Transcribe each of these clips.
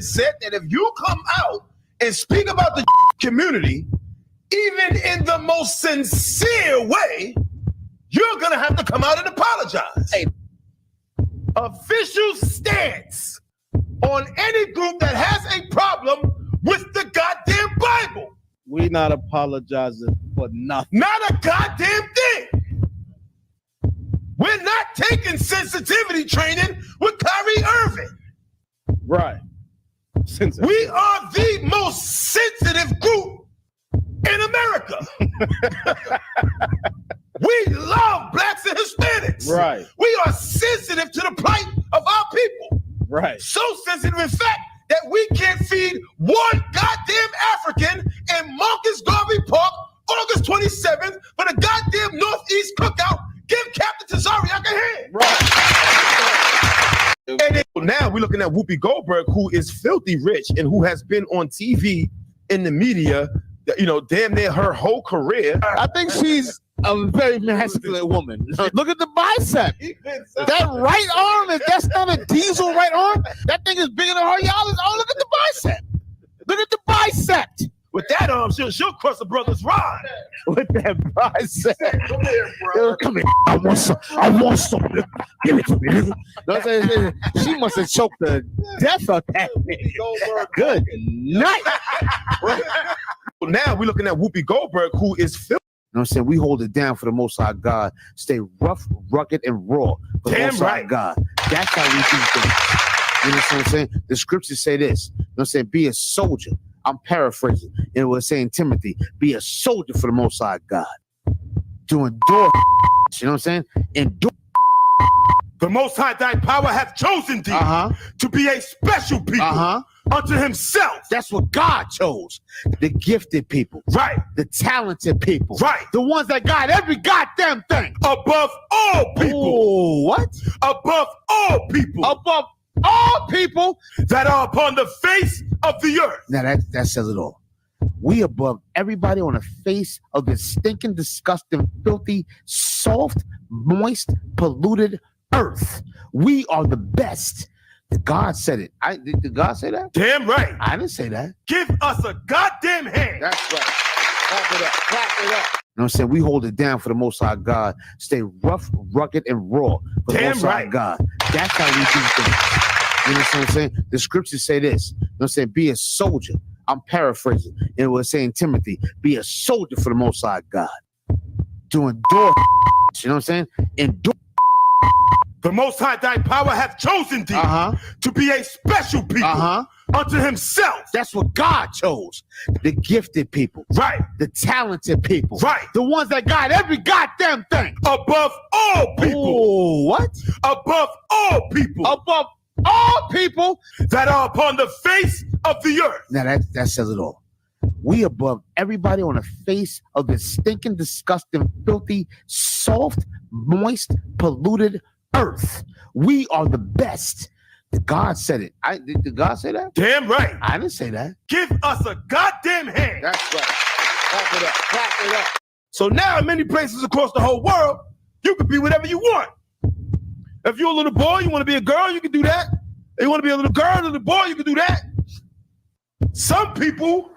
said that if you come out and speak about the community, even in the most sincere way, you're gonna have to come out and apologize. Hey. Official stance on any group that has a problem with the goddamn Bible. We not apologizing for nothing. Not a goddamn thing. We're not taking sensitivity training with Kyrie Irving. Right. We are the most sensitive group in America. We love blacks and Hispanics. Right. We are sensitive to the plight of our people. Right. So sensitive, in fact, that we can't feed one goddamn African in Marcus Garvey Park, August 27th, for the goddamn Northeast Cookout. Give Captain Tazariak a hand. Right. And then, now we're looking at Whoopi Goldberg, who is filthy rich and who has been on TV in the media, you know, damn near her whole career. I think she's a very masculine woman. Look at the bicep. That right arm, that's not a diesel right arm. That thing is bigger than her. Y'all is, oh, look at the bicep. Look at the bicep. With that arm, she'll crush a brother's rod. With that bicep. Come here, bro. Come here. I want some. Give it to me. No, she must have choked the death of that nigga. Good night. Now we're looking at Whoopi Goldberg, who is filthy. You know what I'm saying? We hold it down for the Most High God. Stay rough, rugged, and raw for the Most High God. That's how we do things. You know what I'm saying? The scriptures say this. You know what I'm saying? Be a soldier. I'm paraphrasing. And it was saying, Timothy, be a soldier for the Most High God. To endure. You know what I'm saying? Endure. The Most High thy power hath chosen thee to be a special people unto himself. That's what God chose. The gifted people. Right. The talented people. Right. The ones that got every goddamn thing. Above all people. Oh, what? Above all people. Above all people that are upon the face of the earth. Now that says it all. We above everybody on the face of this stinking, disgusting, filthy, soft, moist, polluted earth. We are the best. God said it. Did God say that? Damn right. I didn't say that. Give us a goddamn hand. That's right. Clap it up. Clap it up. You know what I'm saying? We hold it down for the Most High God. Stay rough, rugged, and raw for the Most High God. That's how we do things. You know what I'm saying? The scriptures say this. You know what I'm saying? Be a soldier. I'm paraphrasing. And it was saying, Timothy, be a soldier for the Most High God. To endure. You know what I'm saying? Endure. The Most High thy power hath chosen thee to be a special people unto himself. That's what God chose. The gifted people. Right. The talented people. Right. The ones that got every goddamn thing. Above all people. Oh, what? Above all people. Above all people that are upon the face of the earth. Now that says it all. We above everybody on the face of this stinking, disgusting, filthy, soft, moist, polluted earth. We are the best. God said it. Did God say that? Damn right. I didn't say that. Give us a goddamn hand. That's right. Clap it up. Clap it up. So now in many places across the whole world, you can be whatever you want. If you're a little boy, you want to be a girl, you can do that. If you want to be a little girl, a little boy, you can do that. Some people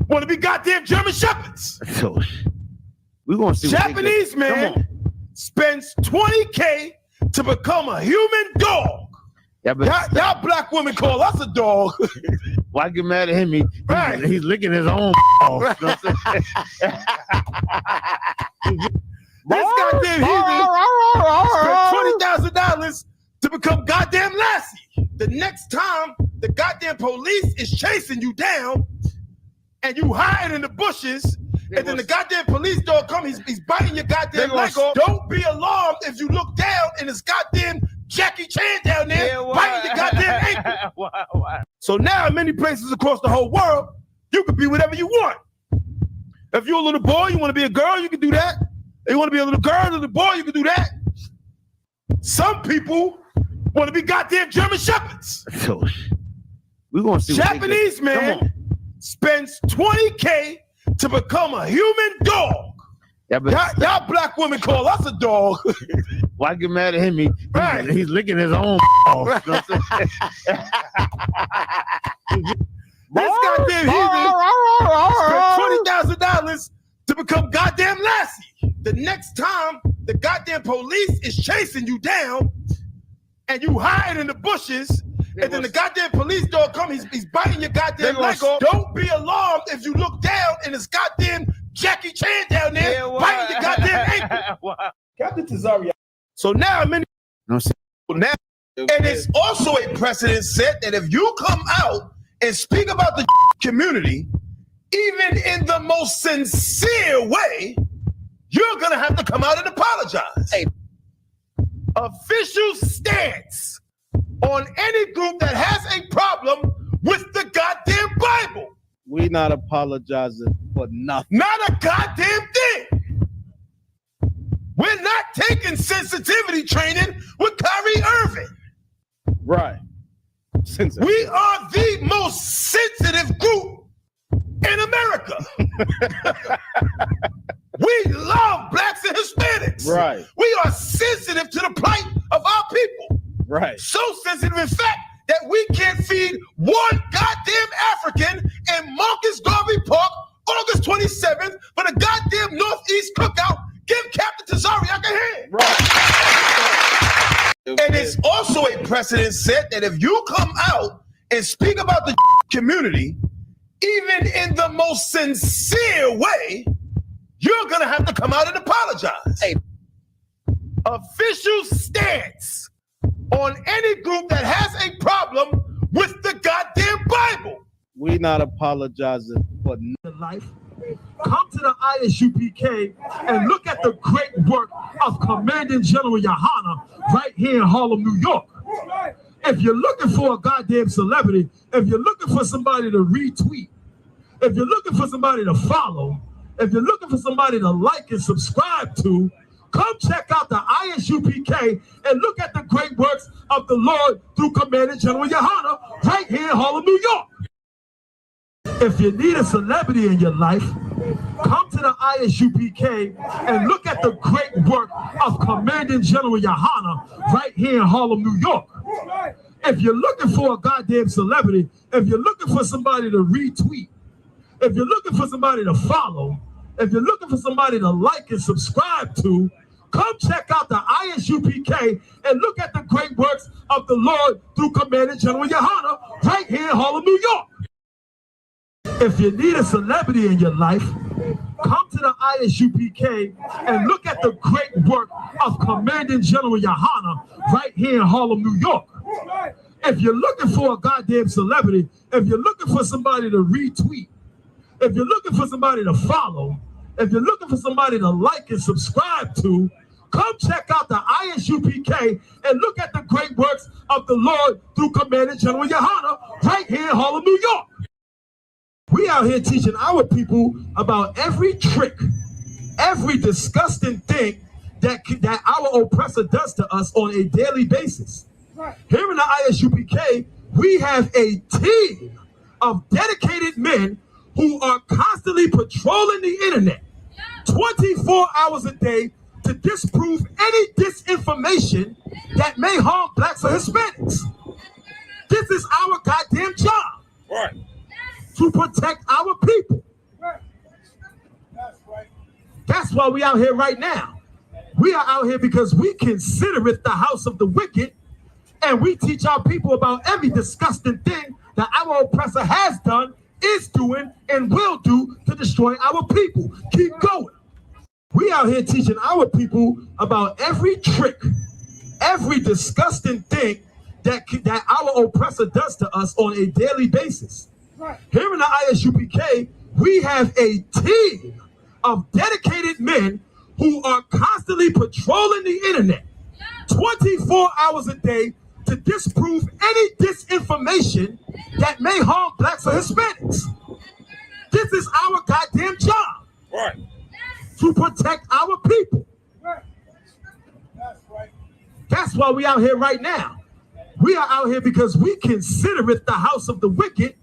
want to be goddamn German Shepherds. So we're gonna see. Japanese man spends $20K to become a human dog. Yeah, but y'all black women call us a dog. Why get mad at him? He's licking his own. Right. This goddamn human spent $20,000 to become goddamn Lassie. The next time the goddamn police is chasing you down and you hiding in the bushes, and then the goddamn police dog come, he's biting your goddamn leg off. Don't be alarmed if you look down and it's goddamn Jackie Chan down there biting your goddamn ankle. Why? So now in many places across the whole world, you can be whatever you want. If you're a little boy, you want to be a girl, you can do that. If you want to be a little girl, a little boy, you can do that. Some people want to be goddamn German Shepherds. So we're gonna see. Japanese man spends $20K to become a human dog. Yeah, but y'all black women call us a dog. Why get mad at him? He's licking his own balls. You know what I'm saying? This goddamn heathen spent $20,000 to become goddamn Lassie. The next time the goddamn police is chasing you down and you hide in the bushes, and then the goddamn police dog comes, he's biting your goddamn leg off. Don't be alarmed if you look down and it's goddamn Jackie Chan down there biting your goddamn ankle. Captain Tazariak. So now I'm in. No, now, and it's also a precedent set that if you come out and speak about the community, even in the most sincere way, you're gonna have to come out and apologize. Hey. Official stance on any group that has a problem with the goddamn Bible. We not apologizing for nothing. Not a goddamn thing. We're not taking sensitivity training with Kyrie Irving. Right. We are the most sensitive group in America. We love blacks and Hispanics. Right. We are sensitive to the plight of our people. Right. So sensitive, in fact, that we can't feed one goddamn African in Marcus Garvey Park, August 27th, for the goddamn Northeast Cookout. Give Captain Tazariak a hand. Right. And it's also a precedent set that if you come out and speak about the community, even in the most sincere way, you're gonna have to come out and apologize. Hey. Official stance on any group that has a problem with the goddamn Bible. We not apologizing for life. Come to the ISUPK and look at the great work of Commanding General Yohana right here in Harlem, New York. If you're looking for a goddamn celebrity, if you're looking for somebody to retweet, if you're looking for somebody to follow, if you're looking for somebody to like and subscribe to, come check out the ISUPK and look at the great works of the Lord through Commanding General Yohana right here in Harlem, New York. If you need a celebrity in your life, come to the ISUPK and look at the great work of Commanding General Yohana right here in Harlem, New York. If you're looking for a goddamn celebrity, if you're looking for somebody to retweet, if you're looking for somebody to follow, if you're looking for somebody to like and subscribe to, come check out the ISUPK and look at the great works of the Lord through Commanding General Yohana right here in Harlem, New York. If you need a celebrity in your life, come to the ISUPK and look at the great work of Commanding General Yohana right here in Harlem, New York. If you're looking for a goddamn celebrity, if you're looking for somebody to retweet, if you're looking for somebody to follow, if you're looking for somebody to like and subscribe to, come check out the ISUPK and look at the great works of the Lord through Commanding General Yohana right here in Harlem, New York. We out here teaching our people about every trick, every disgusting thing that our oppressor does to us on a daily basis. Here in the ISUPK, we have a team of dedicated men who are constantly patrolling the internet 24 hours a day to disprove any disinformation that may harm blacks or Hispanics. This is our goddamn job. Right. To protect our people. That's why we out here right now. We are out here because we consider it the house of the wicked, and we teach our people about every disgusting thing that our oppressor has done, is doing, and will do to destroy our people. Keep going. We out here teaching our people about every trick, every disgusting thing that our oppressor does to us on a daily basis. Here in the ISUPK, we have a team of dedicated men who are constantly patrolling the internet 24 hours a day to disprove any disinformation that may harm blacks or Hispanics. This is our goddamn job. Right. To protect our people. That's why we out here right now. We are out here because we consider it the house of the wicked,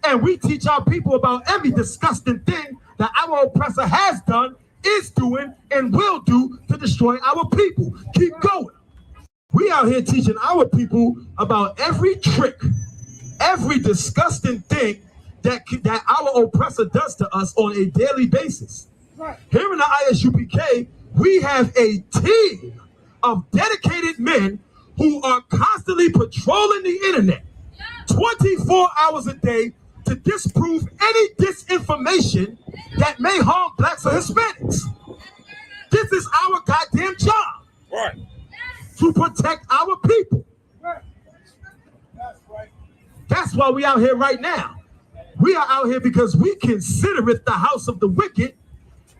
and we teach our people about every disgusting thing that our oppressor has done, is doing, and will do to destroy our people. Keep going. We out here teaching our people about every trick, every disgusting thing that our oppressor does to us on a daily basis. Here in the ISUPK, we have a team of dedicated men who are constantly patrolling the internet 24 hours a day to disprove any disinformation that may harm blacks or Hispanics. This is our goddamn job. Right. To protect our people. That's why we out here right now. We are out here because we consider it the house of the wicked,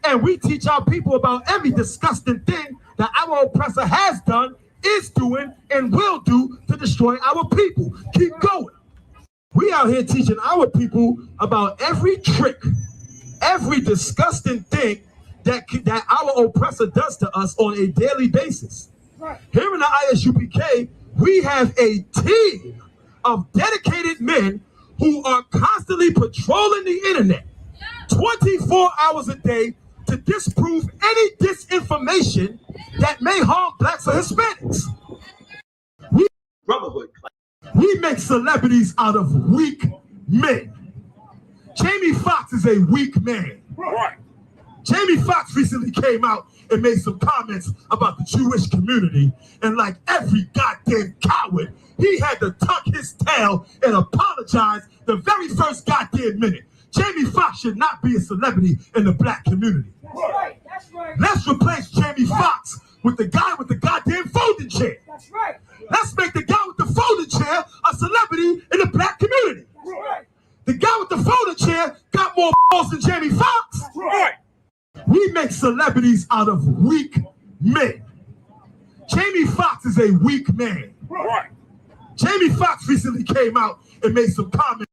and we teach our people about every disgusting thing that our oppressor has done, is doing, and will do to destroy our people. Keep going. We out here teaching our people about every trick, every disgusting thing that our oppressor does to us on a daily basis. Here in the ISUPK, we have a team of dedicated men who are constantly patrolling the internet 24 hours a day to disprove any disinformation that may harm blacks or Hispanics. We make celebrities out of weak men. Jamie Foxx is a weak man. Right. Jamie Foxx recently came out and made some comments about the Jewish community, and like every goddamn coward, he had to tuck his tail and apologize the very first goddamn minute. Jamie Foxx should not be a celebrity in the black community. That's right. That's right. Let's replace Jamie Foxx with the guy with the goddamn folding chair. That's right. Let's make the guy with the folding chair a celebrity in the black community. That's right. The guy with the folding chair got more balls than Jamie Foxx. Right. We make celebrities out of weak men. Jamie Foxx is a weak man. Right. Jamie Foxx recently came out and made some comments.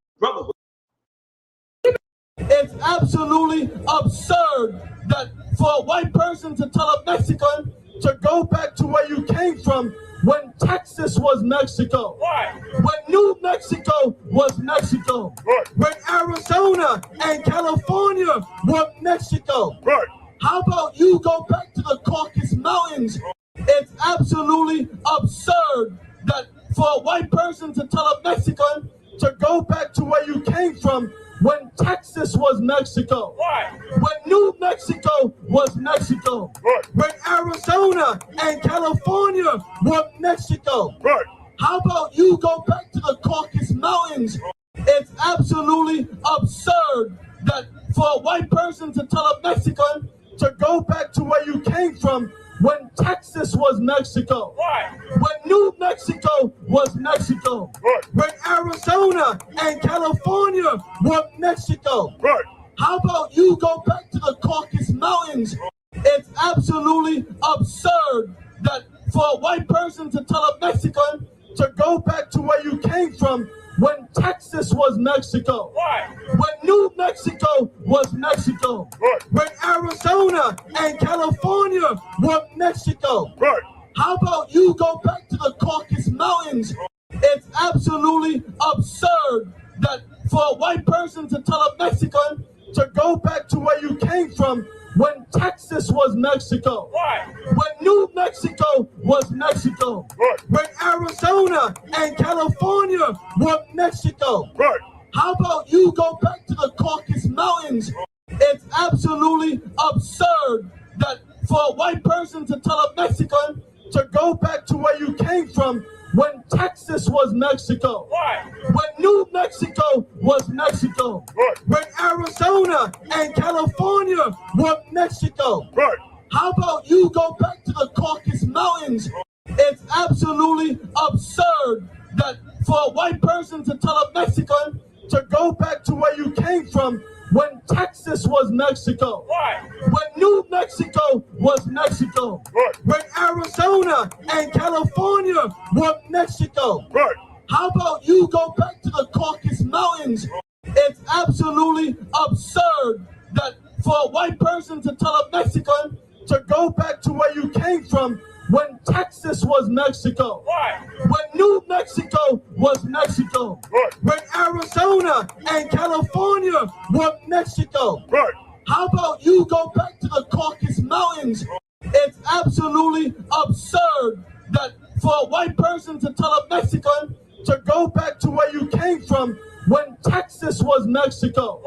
It's absolutely absurd that for a white person to tell a Mexican to go back to where you came from when Texas was Mexico, Right. when New Mexico was Mexico, Right. when Arizona and California were Mexico. Right. How about you go back to the Caucasus Mountains? It's absolutely absurd that for a white person to tell a Mexican to go back to where you came from when Texas was Mexico, Right. when New Mexico was Mexico, Right. when Arizona and California were Mexico. Right. How about you go back to the Caucasus Mountains? It's absolutely absurd that for a white person to tell a Mexican to go back to where you came from when Texas was Mexico, Right. when New Mexico was Mexico, Right. when Arizona and California were Mexico. Right. How about you go back to the Caucasus Mountains? It's absolutely absurd that for a white person to tell a Mexican to go back to where you came from when Texas was Mexico, Right. when New Mexico was Mexico, Right. when Arizona and California were Mexico. Right. How about you go back to the Caucasus Mountains? It's absolutely absurd that for a white person to tell a Mexican to go back to where you came from when Texas was Mexico, Right. when New Mexico was Mexico, Right. when Arizona and California were Mexico. Right. How about you go back to the Caucasus Mountains? It's absolutely absurd that for a white person to tell a Mexican to go back to where you came from when Texas was Mexico, Right. when New Mexico was Mexico, Right. when Arizona and California were Mexico. Right. How about you go back to the Caucasus Mountains? It's absolutely absurd that for a white person to tell a Mexican to go back to where you came from when Texas was Mexico, Right. when New Mexico was Mexico, Right. when Arizona and California were Mexico. Right. How about you go back to the Caucasus Mountains? It's absolutely absurd that for a white person to tell a Mexican to go back to where you came from when Texas was Mexico, Right. when New Mexico was Mexico, Right. when Arizona and California were Mexico. Right. How about you go back to the Caucasus Mountains? It's absolutely absurd that for a white person to tell a Mexican to go back to where you came from when Texas was Mexico,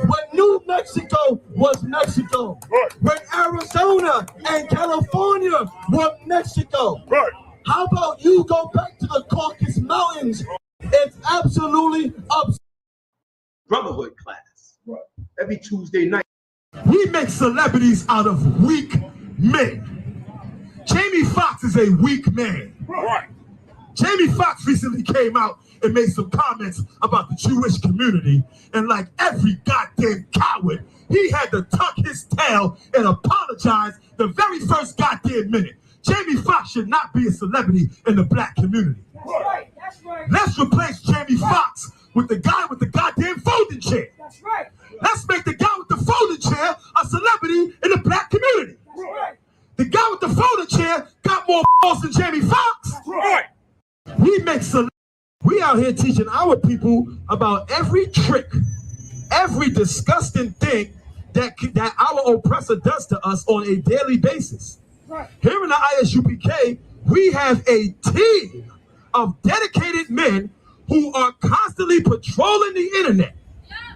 when New Mexico was Mexico, when Arizona and California were Mexico. How about you go back to the Caucasus Mountains? It's absolutely absurd. Brotherhood class. Every Tuesday night. We make celebrities out of weak men. Jamie Foxx is a weak man. Jamie Foxx recently came out and made some comments about the Jewish community, and like every goddamn coward, he had to tuck his tail and apologize the very first goddamn minute. Jamie Foxx should not be a celebrity in the black community. That's right. That's right. Let's replace Jamie Foxx with the guy with the goddamn folding chair. That's right. Let's make the guy with the folding chair a celebrity in the black community. That's right. The guy with the folding chair got more balls than Jamie Foxx. Right. We out here teaching our people about every trick, every disgusting thing that our oppressor does to us on a daily basis. Right. Here in the ISUPK, we have a team of dedicated men who are constantly patrolling the internet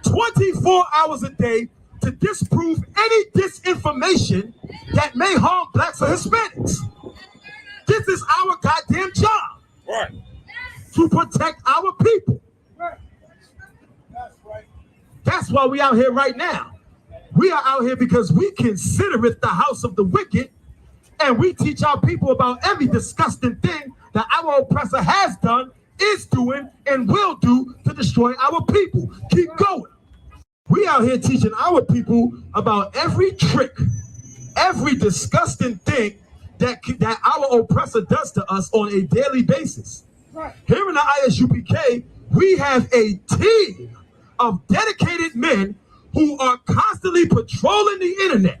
24 hours a day to disprove any disinformation that may harm blacks or Hispanics. This is our goddamn job. Right. To protect our people. Right. That's why we out here right now. We are out here because we consider it the house of the wicked, and we teach our people about every disgusting thing that our oppressor has done, is doing, and will do to destroy our people. Keep going. We out here teaching our people about every trick, every disgusting thing that our oppressor does to us on a daily basis. Right. Here in the ISUPK, we have a team of dedicated men who are constantly patrolling the internet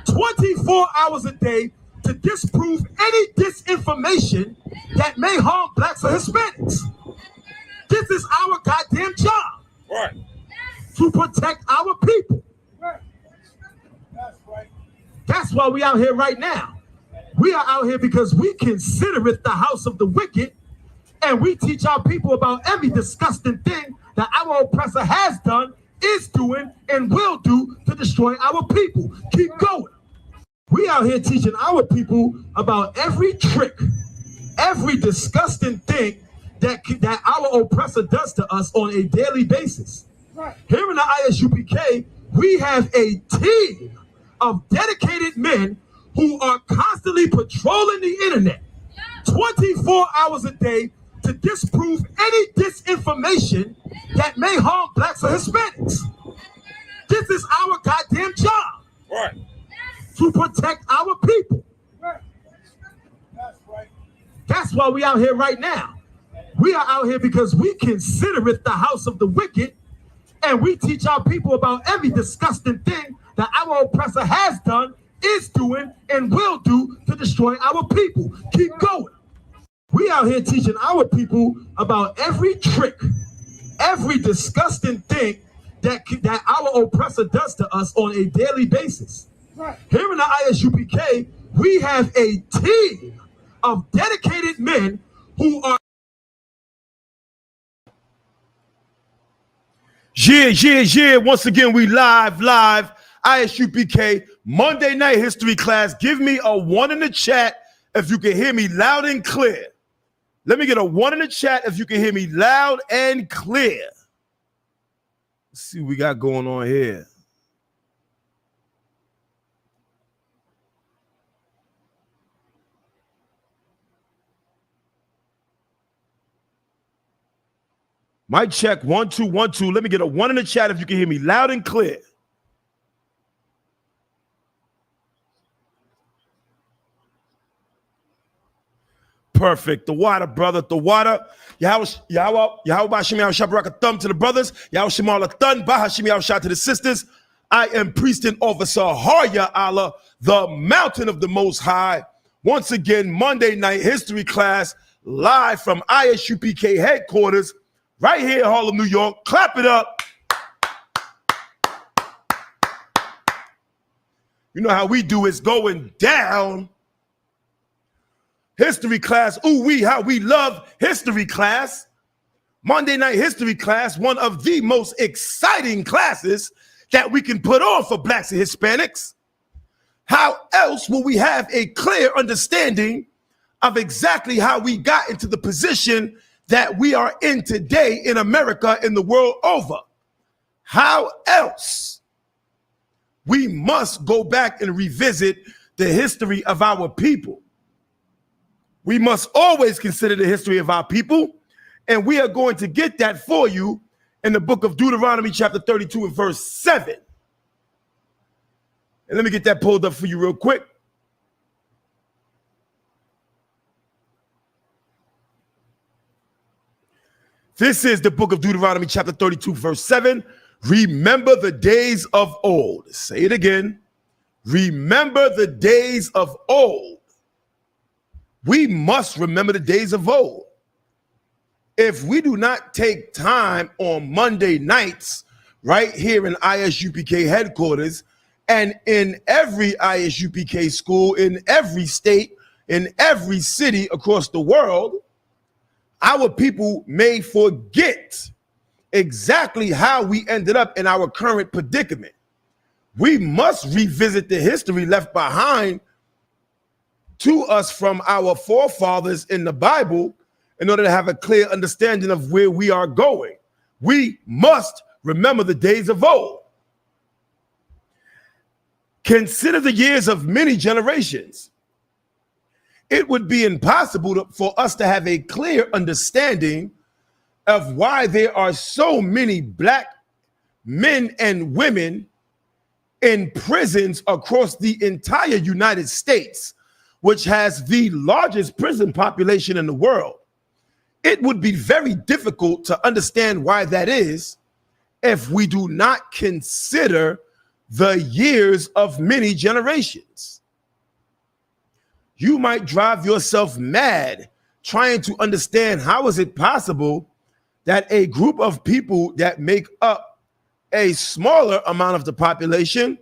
24 hours a day to disprove any disinformation that may harm blacks or Hispanics. This is our goddamn job. Right. To protect our people. Right. That's why we out here right now. We are out here because we consider it the house of the wicked, and we teach our people about every disgusting thing that our oppressor has done, is doing, and will do to destroy our people. Keep going. We out here teaching our people about every trick, every disgusting thing that our oppressor does to us on a daily basis. Right. Here in the ISUPK, we have a team of dedicated men who are constantly patrolling the internet 24 hours a day to disprove any disinformation that may harm blacks or Hispanics. This is our goddamn job. Right. To protect our people. Right. That's why we out here right now. We are out here because we consider it the house of the wicked, and we teach our people about every disgusting thing that our oppressor has done, is doing, and will do to destroy our people. Keep going. We out here teaching our people about every trick, every disgusting thing that our oppressor does to us on a daily basis. Right. Here in the ISUPK, we have a team of dedicated men who are Yeah. Once again, we live. ISUPK Monday night history class. Give me a 1 in the chat if you can hear me loud and clear. Let me get a 1 in the chat if you can hear me loud and clear. Let's see what we got going on here. Mic check 1 2 1 2. Let me get a 1 in the chat if you can hear me loud and clear. Perfect. The water, brother. The water. Yahweh Bashim Shabaraka thumb to the brothers. Yahweh Shemala Thun Bahashim Yahweh to the sisters. I am priest and officer Harya Allah, the mountain of the Most High. Once again, Monday night history class live from ISUPK headquarters right here in Harlem, New York. Clap it up. You know how we do, it's going down. History class, ooh wee, how we love history class. Monday night history class, one of the most exciting classes that we can put on for blacks and Hispanics. How else will we have a clear understanding of exactly how we got into the position that we are in today in America and the world over? How else? We must go back and revisit the history of our people. We must always consider the history of our people, and we are going to get that for you in the book of Deuteronomy chapter 32 and verse 7. And let me get that pulled up for you real quick. This is the book of Deuteronomy chapter 32 verse 7. Remember the days of old. Say it again. Remember the days of old. We must remember the days of old. If we do not take time on Monday nights right here in ISUPK headquarters and in every ISUPK school, in every state, in every city across the world, our people may forget exactly how we ended up in our current predicament. We must revisit the history left behind to us from our forefathers in the Bible in order to have a clear understanding of where we are going. We must remember the days of old. Consider the years of many generations. It would be impossible for us to have a clear understanding of why there are so many black men and women in prisons across the entire United States, which has the largest prison population in the world. It would be very difficult to understand why that is if we do not consider the years of many generations. You might drive yourself mad trying to understand how is it possible that a group of people that make up a smaller amount of the population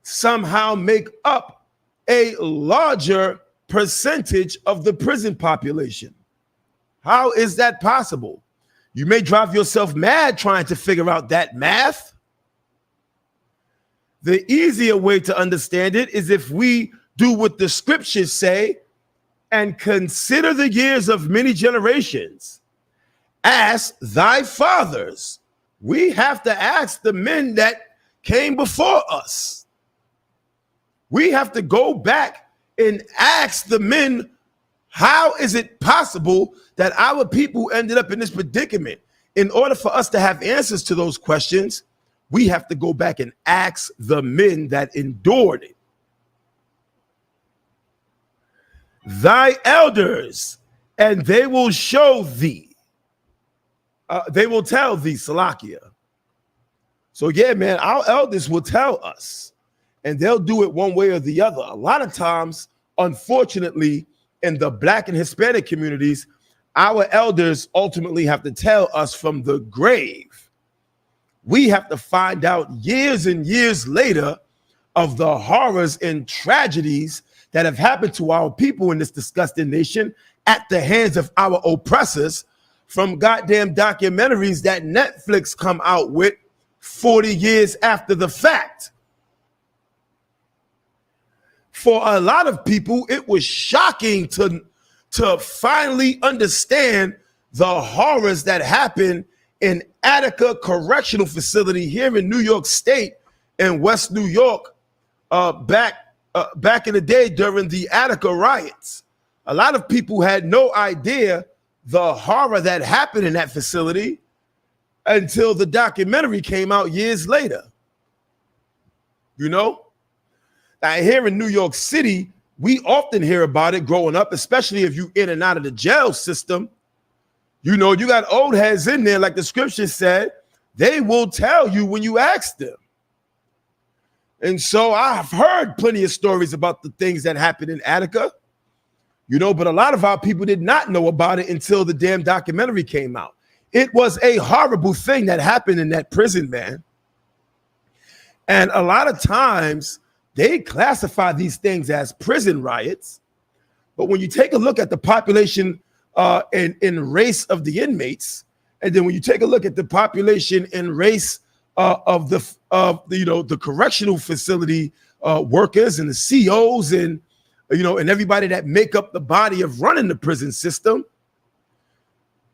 somehow make up a larger percentage of the prison population. How is that possible? You may drive yourself mad trying to figure out that math. The easier way to understand it is if we do what the scriptures say and consider the years of many generations. Ask thy fathers. We have to ask the men that came before us. We have to go back and ask the men, how is it possible that our people ended up in this predicament? In order for us to have answers to those questions, we have to go back and ask the men that endured it. Thy elders, and they will show thee. They will tell thee, Salakia. So yeah, man, our elders will tell us, and they'll do it one way or the other. A lot of times, unfortunately, in the black and Hispanic communities, our elders ultimately have to tell us from the grave. We have to find out years and years later of the horrors and tragedies that have happened to our people in this disgusting nation at the hands of our oppressors from goddamn documentaries that Netflix come out with 40 years after the fact. For a lot of people, it was shocking to finally understand the horrors that happened in Attica Correctional Facility here in New York State and West New York back in the day during the Attica riots. A lot of people had no idea the horror that happened in that facility until the documentary came out years later. You know? Now, here in New York City, we often hear about it growing up, especially if you in and out of the jail system. You know, you got old heads in there, like the scripture said, they will tell you when you ask them. And so I've heard plenty of stories about the things that happened in Attica, you know, but a lot of our people did not know about it until the damn documentary came out. It was a horrible thing that happened in that prison, man. And a lot of times they classify these things as prison riots. But when you take a look at the population in race of the inmates, and then when you take a look at the population in race of the correctional facility workers and the COs and and everybody that make up the body of running the prison system,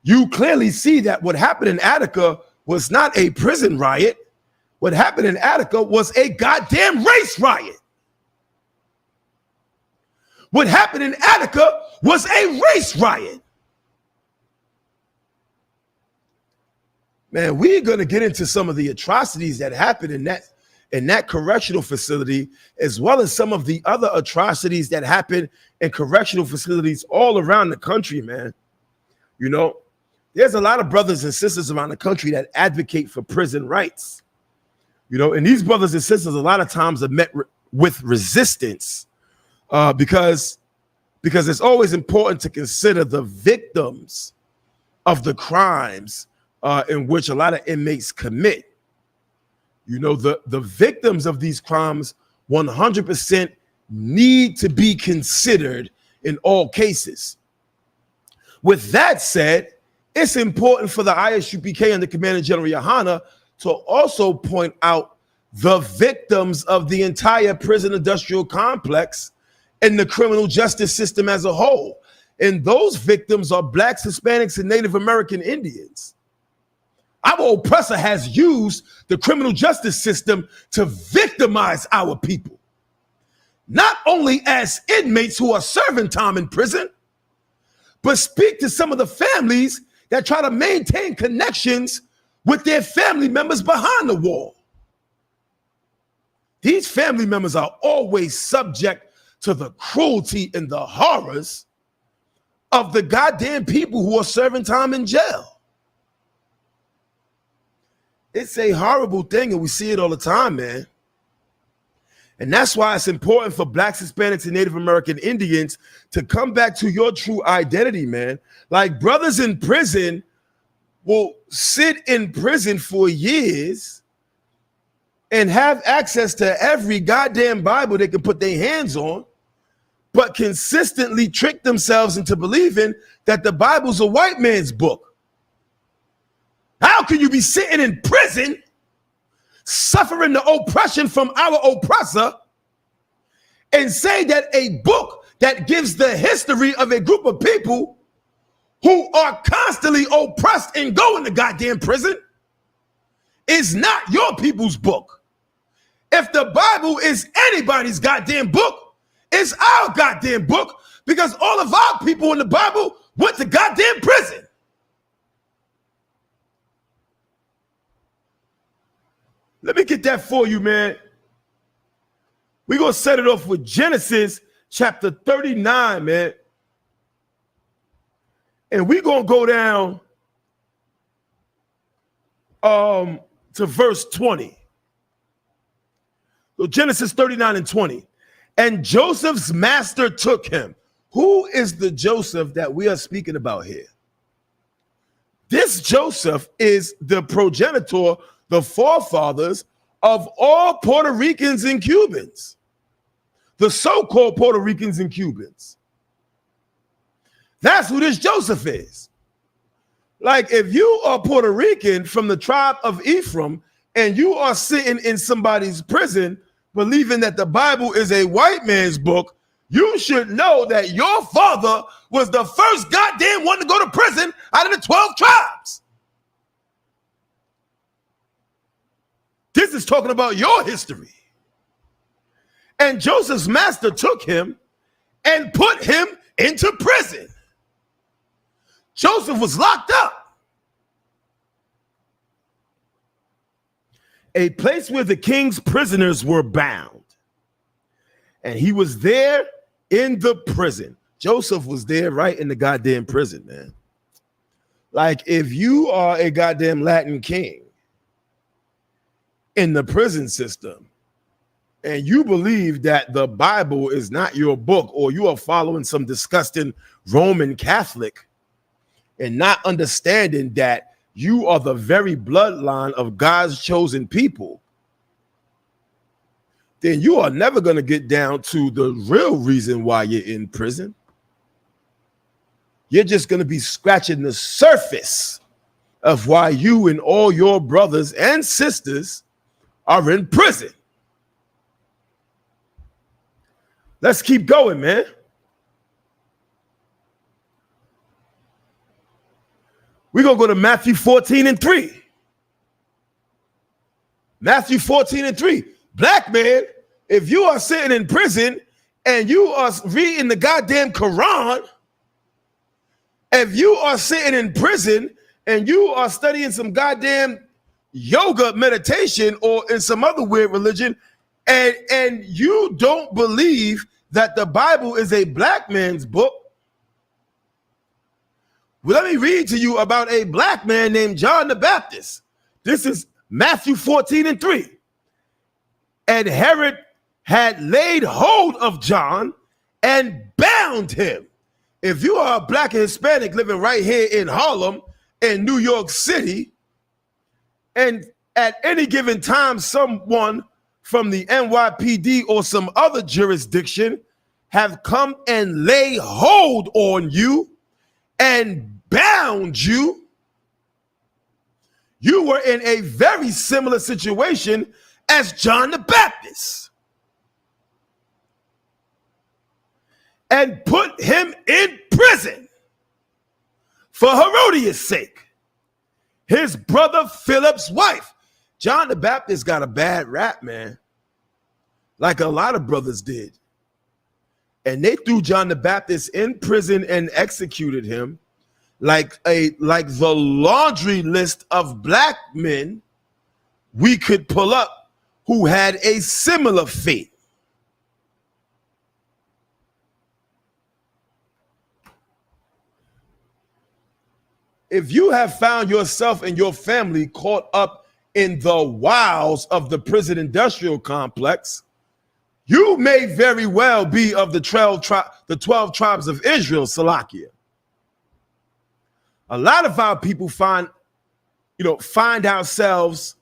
you clearly see that what happened in Attica was not a prison riot. What happened in Attica was a goddamn race riot. What happened in Attica was a race riot. Man, we're going to get into some of the atrocities that happened in that correctional facility, as well as some of the other atrocities that happen in correctional facilities all around the country, man. There's a lot of brothers and sisters around the country that advocate for prison rights. And these brothers and sisters a lot of times are met with resistance because it's always important to consider the victims of the crimes in which a lot of inmates commit. The victims of these crimes 100% need to be considered in all cases. With that said, it's important for the ISUPK and the Commander General Yohana to also point out the victims of the entire prison industrial complex and the criminal justice system as a whole. And those victims are Blacks, Hispanics, and Native American Indians. Our oppressor has used the criminal justice system to victimize our people, not only as inmates who are serving time in prison, but speak to some of the families that try to maintain connections with their family members behind the wall. These family members are always subject to the cruelty and the horrors of the goddamn people who are serving time in jail. It's a horrible thing, and we see it all the time, man. And that's why it's important for Blacks, Hispanics, and Native American Indians to come back to your true identity, man. Like, brothers in prison will sit in prison for years and have access to every goddamn Bible they can put their hands on, but consistently trick themselves into believing that the Bible's a white man's book. How can you be sitting in prison, suffering the oppression from our oppressor, and say that a book that gives the history of a group of people who are constantly oppressed and go into goddamn prison is not your people's book? If the Bible is anybody's goddamn book, it's our goddamn book, because all of our people in the Bible went to goddamn prison. Let me get that for you, man. We're going to set it off with Genesis chapter 39, man. And we're going to go down to verse 20. So Genesis 39 and 20. And Joseph's master took him. Who is the Joseph that we are speaking about here? This Joseph is the progenitor, the forefathers of all Puerto Ricans and Cubans, the so-called Puerto Ricans and Cubans. That's who this Joseph is. Like, if you are Puerto Rican from the tribe of Ephraim and you are sitting in somebody's prison believing that the Bible is a white man's book, you should know that your father was the first goddamn one to go to prison out of the 12 tribes. This is talking about your history. And Joseph's master took him and put him into prison. Joseph was locked up. A place where the king's prisoners were bound. And he was there in the prison. Joseph was there right in the goddamn prison, man. Like, if you are a goddamn Latin king in the prison system and you believe that the Bible is not your book, or you are following some disgusting Roman Catholic and not understanding that you are the very bloodline of God's chosen people, then you are never going to get down to the real reason why you're in prison. You're just going to be scratching the surface of why you and all your brothers and sisters are in prison. Let's keep going, man. We're going to go to Matthew 14:3. Matthew 14:3. Black man, if you are sitting in prison and you are reading the goddamn Quran, if you are sitting in prison and you are studying some goddamn yoga meditation or in some other weird religion, and you don't believe that the Bible is a black man's book, well, let me read to you about a black man named John the Baptist. This is Matthew 14:3. And Herod had laid hold of John and bound him. If you are a black and Hispanic living right here in Harlem, in New York City, and at any given time, someone from the NYPD or some other jurisdiction have come and lay hold on you and bound you, you were in a very similar situation as John the Baptist, and put him in prison for Herodias' sake, his brother Philip's wife. John the Baptist got a bad rap, man, like a lot of brothers did. And they threw John the Baptist in prison and executed him like the laundry list of black men we could pull up who had a similar fate. If you have found yourself and your family caught up in the wiles of the prison industrial complex, you may very well be of the 12 tribes of Israel, Salakia. A lot of our people find ourselves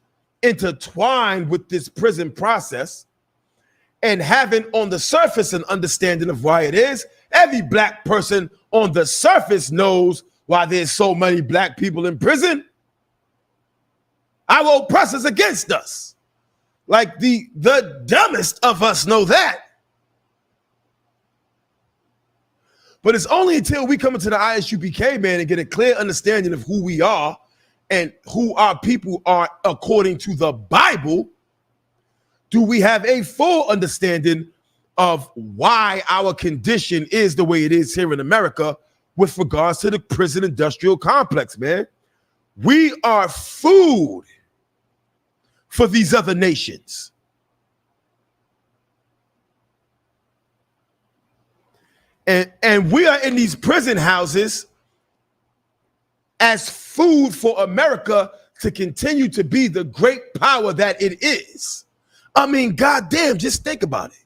intertwined with this prison process and having on the surface an understanding of why it is. Every black person on the surface knows why there's so many black people in prison. Our oppressors against us. Like the dumbest of us know that. But it's only until we come into the ISUPK, man, and get a clear understanding of who we are and who our people are according to the Bible, do we have a full understanding of why our condition is the way it is here in America with regards to the prison industrial complex, man. We are food for these other nations. And we are in these prison houses as food for America to continue to be the great power that it is. I mean, goddamn, just think about it.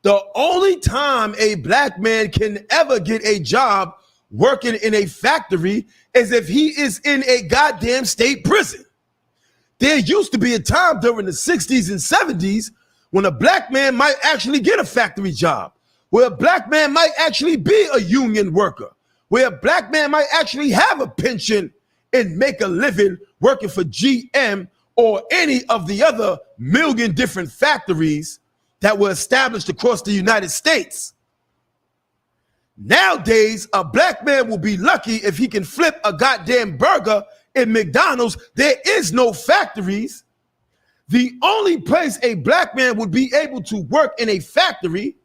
The only time a black man can ever get a job working in a factory is if he is in a goddamn state prison. There used to be a time during the 60s and 70s when a black man might actually get a factory job, where a black man might actually be a union worker, where a black man might actually have a pension and make a living working for GM or any of the other million different factories that were established across the United States. Nowadays, a black man will be lucky if he can flip a goddamn burger in McDonald's. There is no factories. The only place a black man would be able to work in a factory,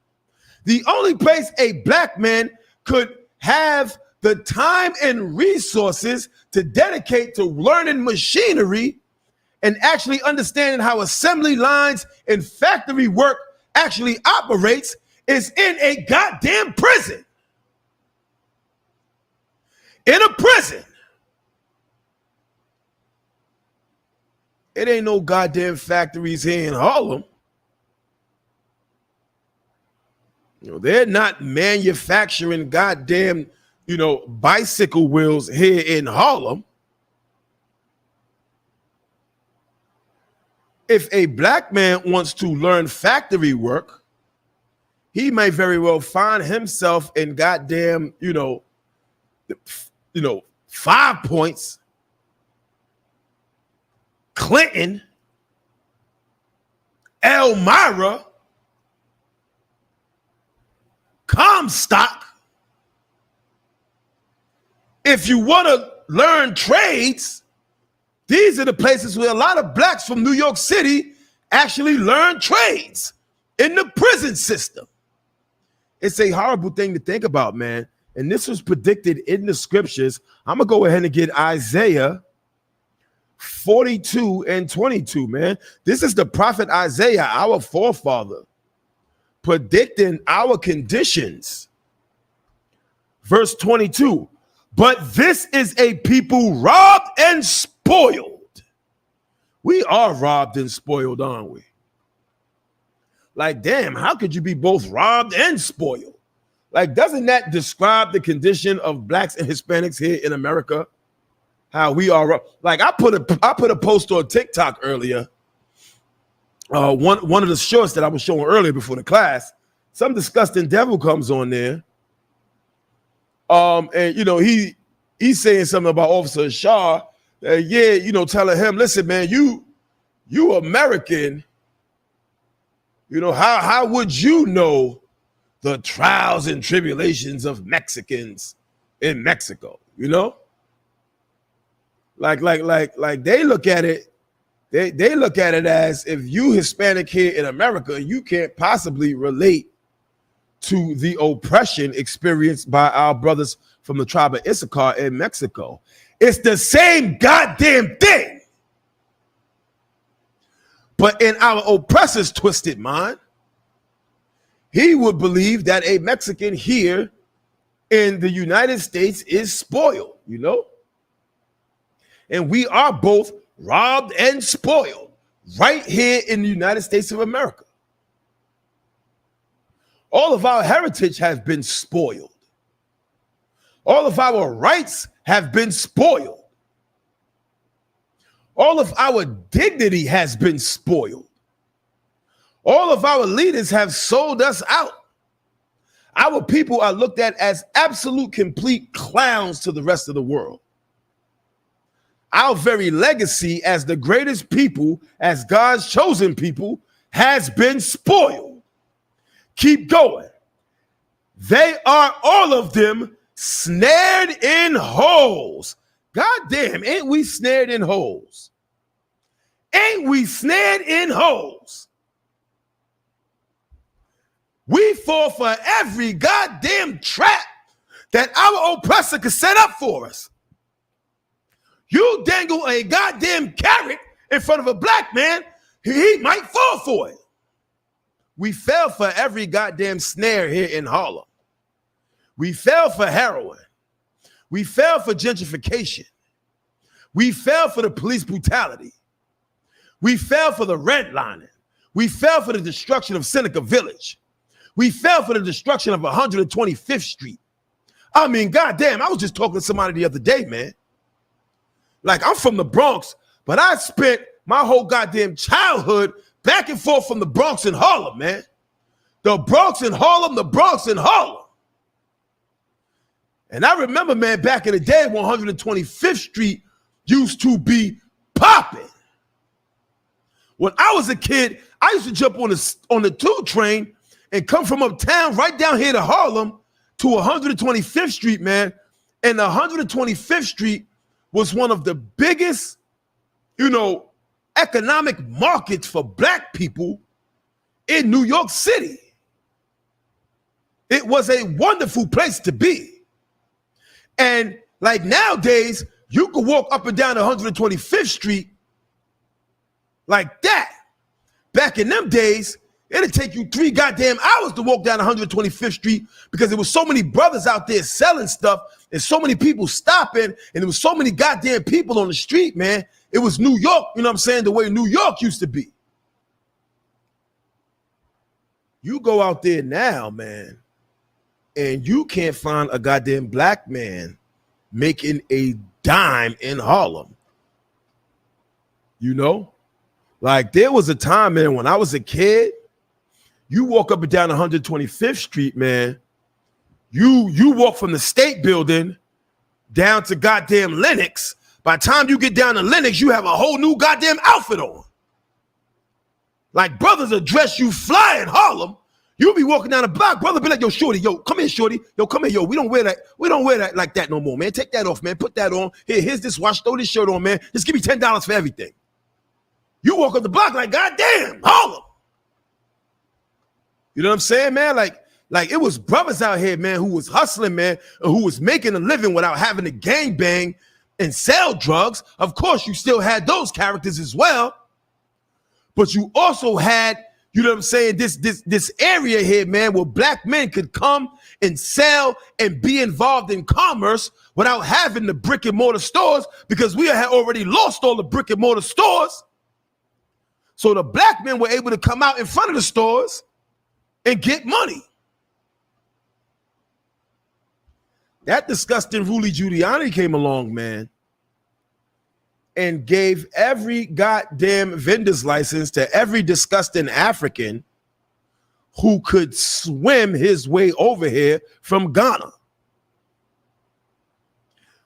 the only place a black man could have the time and resources to dedicate to learning machinery and actually understanding how assembly lines and factory work actually operates is in a goddamn prison. In a prison. It ain't no goddamn factories here in Harlem. They're not manufacturing goddamn, bicycle wheels here in Harlem. if a black man wants to learn factory work, he may very well find himself in goddamn, 5 Points, Clinton, Elmira, Comstock. If you want to learn trades, these are the places where a lot of blacks from New York City actually learn trades in the prison system. It's a horrible thing to think about, man. And this was predicted in the scriptures. I'm going to go ahead and get Isaiah 42 and 22, man. This is the prophet Isaiah, our forefather, predicting our conditions. Verse 22, but this is a people robbed and spoiled. We are robbed and spoiled, aren't we? Like, damn, how could you be both robbed and spoiled? Like, doesn't that describe the condition of blacks and Hispanics here in America? How we are, like, I put a post on TikTok earlier. One of the shorts that I was showing earlier before the class. Some disgusting devil comes on there. And he's saying something about Officer Shaw. Telling him, listen, man, you American. How would you know the trials and tribulations of Mexicans in Mexico? Like they look at it. They look at it as, if you Hispanic here in America, you can't possibly relate to the oppression experienced by our brothers from the tribe of Issachar in Mexico. It's the same goddamn thing. But in our oppressor's twisted mind, he would believe that a Mexican here in the United States is spoiled, And we are both robbed and spoiled right here in the United States of America. All of our heritage has been spoiled. All of our rights have been spoiled. All of our dignity has been spoiled. All of our leaders have sold us out. Our people are looked at as absolute complete clowns to the rest of the world. Our very legacy as the greatest people, as God's chosen people, has been spoiled. Keep going. They are, all of them, snared in holes. God damn, ain't we snared in holes? Ain't we snared in holes? We fall for every goddamn trap that our oppressor could set up for us. You dangle a goddamn carrot in front of a black man, he might fall for it. We fell for every goddamn snare here in Harlem. We fell for heroin. We fell for gentrification. We fell for the police brutality. We fell for the redlining. We fell for the destruction of Seneca Village. We fell for the destruction of 125th Street. I mean, goddamn, I was just talking to somebody the other day, man. Like, I'm from the Bronx, but I spent my whole goddamn childhood back and forth from the Bronx and Harlem, man. The Bronx and Harlem, the Bronx and Harlem. And I remember, man, back in the day, 125th Street used to be popping. When I was a kid, I used to jump on the 2 train and come from uptown right down here to Harlem to 125th Street, man. And 125th Street was one of the biggest, economic markets for black people in New York City. It was a wonderful place to be. And like nowadays, you could walk up and down 125th Street like that. Back in them days, it'd take you 3 goddamn hours to walk down 125th Street because there was so many brothers out there selling stuff and so many people stopping, and there was so many goddamn people on the street, man. It was New York, you know what I'm saying, the way New York used to be. You go out there now, man, and you can't find a goddamn black man making a dime in Harlem. Like there was a time, man, when I was a kid, you walk up and down 125th Street, man. You walk from the State Building down to goddamn Lenox. By the time you get down to Lenox, you have a whole new goddamn outfit on. Like brothers will dress you fly in Harlem. You'll be walking down the block, brother be like, yo, shorty, yo, come here, shorty. Yo, come here, yo. We don't wear that like that no more, man. Take that off, man. Put that on. Here's this watch. Throw this shirt on, man. Just give me $10 for everything. You walk up the block like, goddamn, Harlem. You know what I'm saying, man? Like it was brothers out here, man, who was hustling, man, and who was making a living without having to gang bang and sell drugs. Of course, you still had those characters as well. But you also had, you know what I'm saying, this area here, man, where black men could come and sell and be involved in commerce without having the brick and mortar stores, because we had already lost all the brick and mortar stores. So the black men were able to come out in front of the stores and get money. That disgusting Rudy Giuliani came along, man, and gave every goddamn vendor's license to every disgusting African who could swim his way over here from Ghana.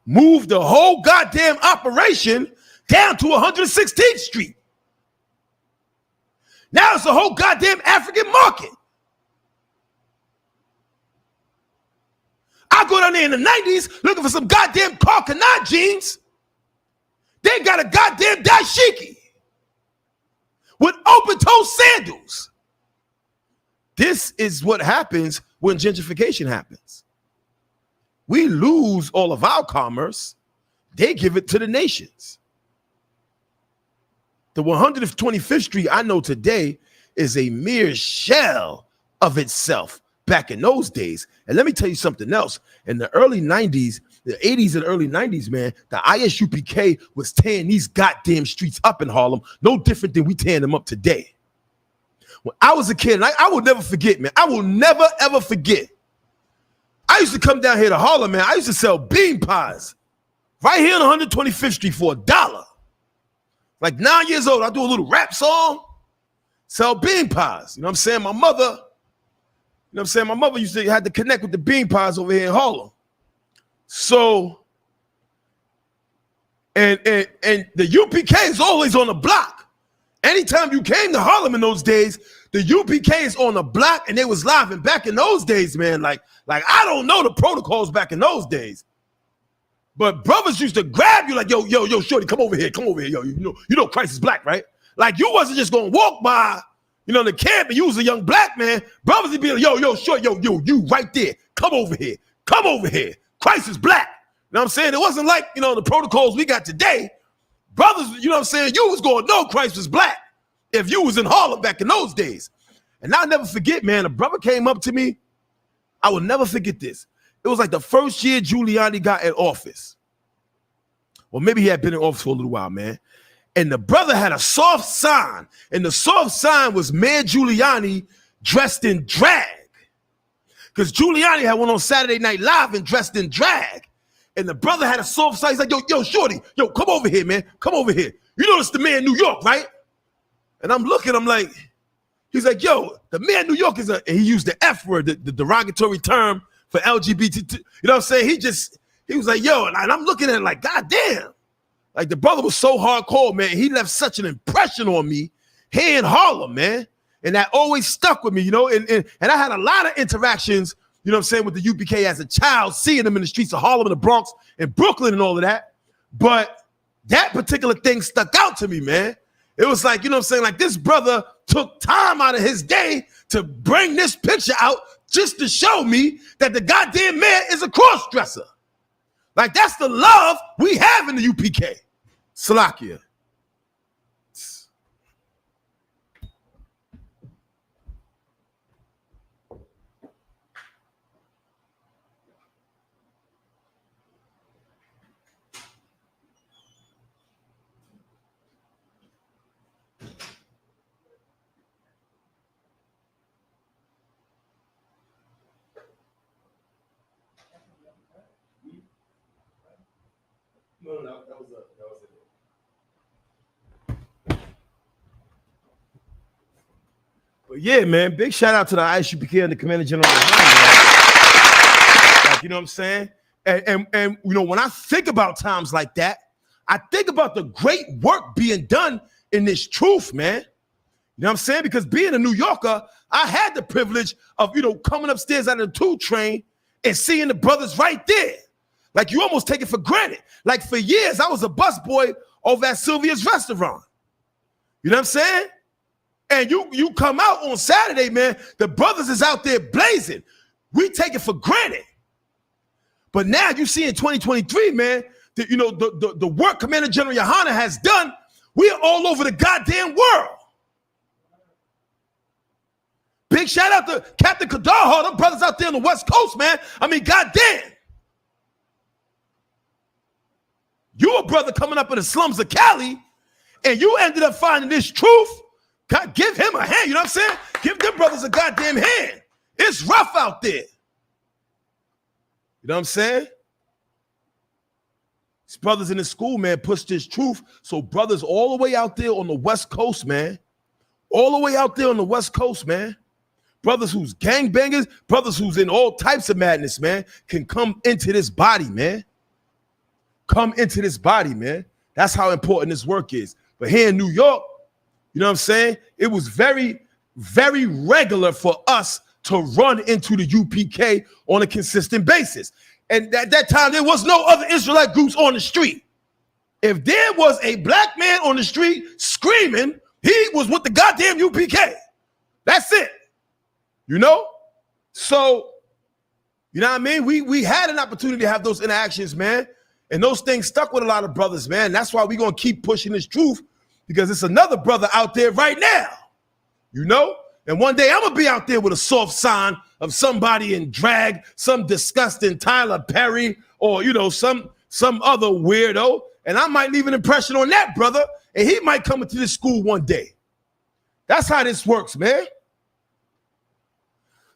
Moved the whole goddamn operation down to 116th Street. Now it's a whole goddamn African market. I go down there in the 90s looking for some goddamn Carcanat jeans. They got a goddamn dashiki with open-toe sandals. This is what happens when gentrification happens. We lose all of our commerce. They give it to the nations. The 125th Street I know today is a mere shell of itself back in those days. And let me tell you something else. In the early 90s, the 80s and early 90s, man, the ISUPK was tearing these goddamn streets up in Harlem, no different than we tearing them up today. When I was a kid, and I will never forget, man. I will never, ever forget. I used to come down here to Harlem, man. I used to sell bean pies right here on 125th Street for $1. Like 9 years old, I do a little rap song, sell bean pies. You know what I'm saying? My mother used to have to connect with the bean pies over here in Harlem. So, and the UPK is always on the block. Anytime you came to Harlem in those days, the UPK is on the block, and they was live. And back in those days, man, like I don't know the protocols back in those days, but brothers used to grab you like, yo, shorty, come over here, yo, you know, Christ is black, right? Like you wasn't just gonna walk by, you know, the camp and you was a young black man. Brothers would be like, yo, short, yo, you right there, come over here, Christ is black. You know what I'm saying? It wasn't like, you know, the protocols we got today. Brothers, you know what I'm saying? You was going to know Christ was black if you was in Harlem back in those days. And I'll never forget, man, a brother came up to me. I will never forget this. It was like the first year Giuliani got in office. Well, maybe he had been in office for a little while, man. And the brother had a soft sign. And the soft sign was Mayor Giuliani dressed in drag. Because Giuliani had one on Saturday Night Live and dressed in drag. And the brother had a soft side. He's like, yo, shorty, yo, come over here, man. Come over here. You know it's the mayor of New York, right? And I'm looking, I'm like, he's like, yo, the mayor of New York is and he used the F word, the derogatory term for LGBT. You know what I'm saying? He was like, yo, and I'm looking at it like, God damn. Like the brother was so hardcore, man. He left such an impression on me here in Harlem, man. And that always stuck with me, you know? And I had a lot of interactions, you know what I'm saying, with the UPK as a child, seeing them in the streets of Harlem and the Bronx and Brooklyn and all of that. But that particular thing stuck out to me, man. It was like, you know what I'm saying, like this brother took time out of his day to bring this picture out just to show me that the goddamn mayor is a cross-dresser. Like that's the love we have in the UPK. Salakia. No, that was it. But yeah, man, big shout out to the ISUPK and the Commander General. Like, you know what I'm saying? And you know, when I think about times like that, I think about the great work being done in this truth, man. You know what I'm saying? Because being a New Yorker, I had the privilege of, you know, coming upstairs out of the 2 train and seeing the brothers right there. Like, you almost take it for granted. Like, for years, I was a busboy over at Sylvia's restaurant. You know what I'm saying? And you come out on Saturday, man, the brothers is out there blazing. We take it for granted. But now you see in 2023, man, that, you know, the work Commander General Yohana has done, we are all over the goddamn world. Big shout out to Captain Kadar, them brothers out there on the West Coast, man. I mean, goddamn. You a brother coming up in the slums of Cali, and you ended up finding this truth. God, give him a hand, you know what I'm saying? Give them brothers a goddamn hand. It's rough out there. You know what I'm saying? These brothers in the school, man, push this truth. So brothers all the way out there on the West Coast, man. All the way out there on the West Coast, man. Brothers who's gangbangers, brothers who's in all types of madness, man, can come into this body, man. Come into this body, man. That's how important this work is. But here in New York, you know what I'm saying? It was very, very regular for us to run into the UPK on a consistent basis. And at that time, there was no other Israelite groups on the street. If there was a black man on the street screaming, he was with the goddamn UPK. That's it. You know? So, you know what I mean? We had an opportunity to have those interactions, man. And those things stuck with a lot of brothers, man. That's why we're going to keep pushing this truth, because it's another brother out there right now. You know? And one day I'm going to be out there with a soft sign of somebody in drag, some disgusting Tyler Perry, or, you know, some other weirdo. And I might leave an impression on that brother, and he might come into this school one day. That's how this works, man.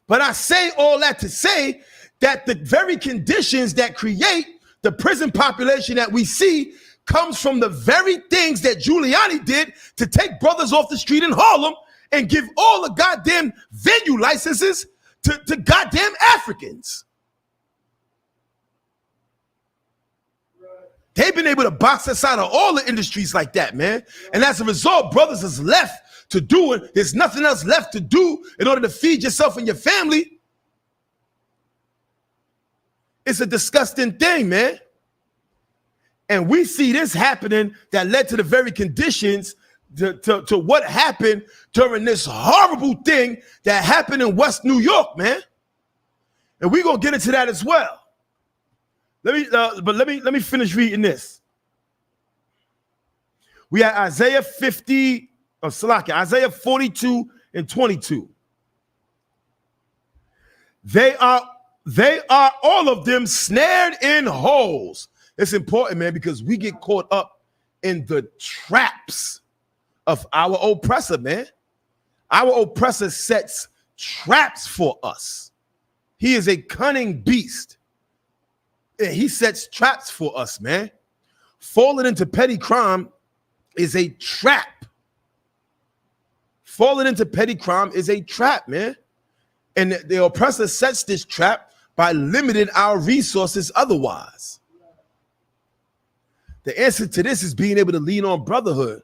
But I say all that to say that the very conditions that create the prison population that we see comes from the very things that Giuliani did to take brothers off the street in Harlem and give all the goddamn venue licenses to goddamn Africans. They've been able to box us out of all the industries like that, man. And as a result, brothers is left to do it. There's nothing else left to do in order to feed yourself and your family. It's a disgusting thing, man. And we see this happening that led to the very conditions to what happened during this horrible thing that happened in West New York, man. And we're going to get into that as well. Let me finish reading this. We had Isaiah 42 and 22. They are all of them snared in holes. It's important, man, because we get caught up in the traps of our oppressor, man. Our oppressor sets traps for us. He is a cunning beast. And he sets traps for us, man. Falling into petty crime is a trap. Falling into petty crime is a trap, man. And the oppressor sets this trap by limiting our resources otherwise. The answer to this is being able to lean on brotherhood.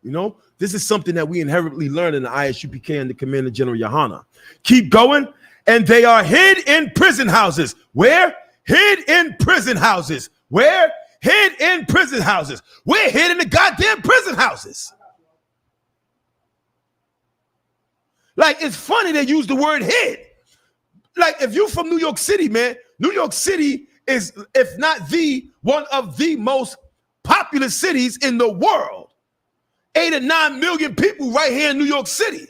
You know, this is something that we inherently learn in the ISUPK and the Commander General Yohana. Keep going. And they are hid in prison houses. Where? Hid in prison houses. Where? Hid in prison houses. We're hid in the goddamn prison houses. Like, it's funny they use the word hid. Like, if you're from New York City, man, New York City is, if not one of the most populous cities in the world. 8 or 9 million people right here in New York City.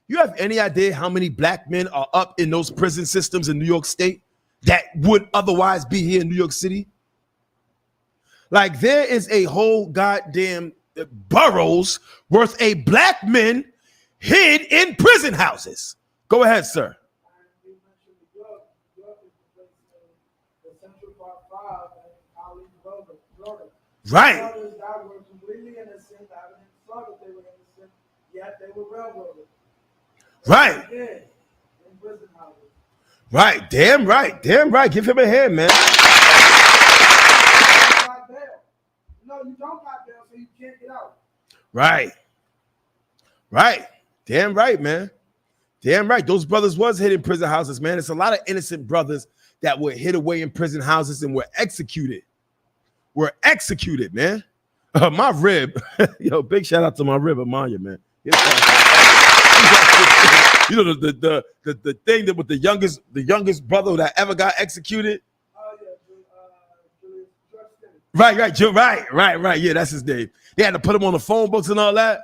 You have any idea how many black men are up in those prison systems in New York State that would otherwise be here in New York City? Like, there is a whole goddamn boroughs worth of black men hid in prison houses. Go ahead, sir. Right. Yeah, they were railroaded. Right. Yeah, in prison houses. Right. Damn right. Damn right. Give him a hand, man. You got bail. No, you don't got bail, so you can't get out. Right. Right. Damn right, man. Damn right. Those brothers was hid in prison houses, man. It's a lot of innocent brothers that were hid away in prison houses and were executed. Man. My rib. Yo, big shout out to my rib, Amaya, man. You know the thing that with the youngest brother that ever got executed. Oh yeah, Right. Yeah, that's his name. They had to put him on the phone books and all that.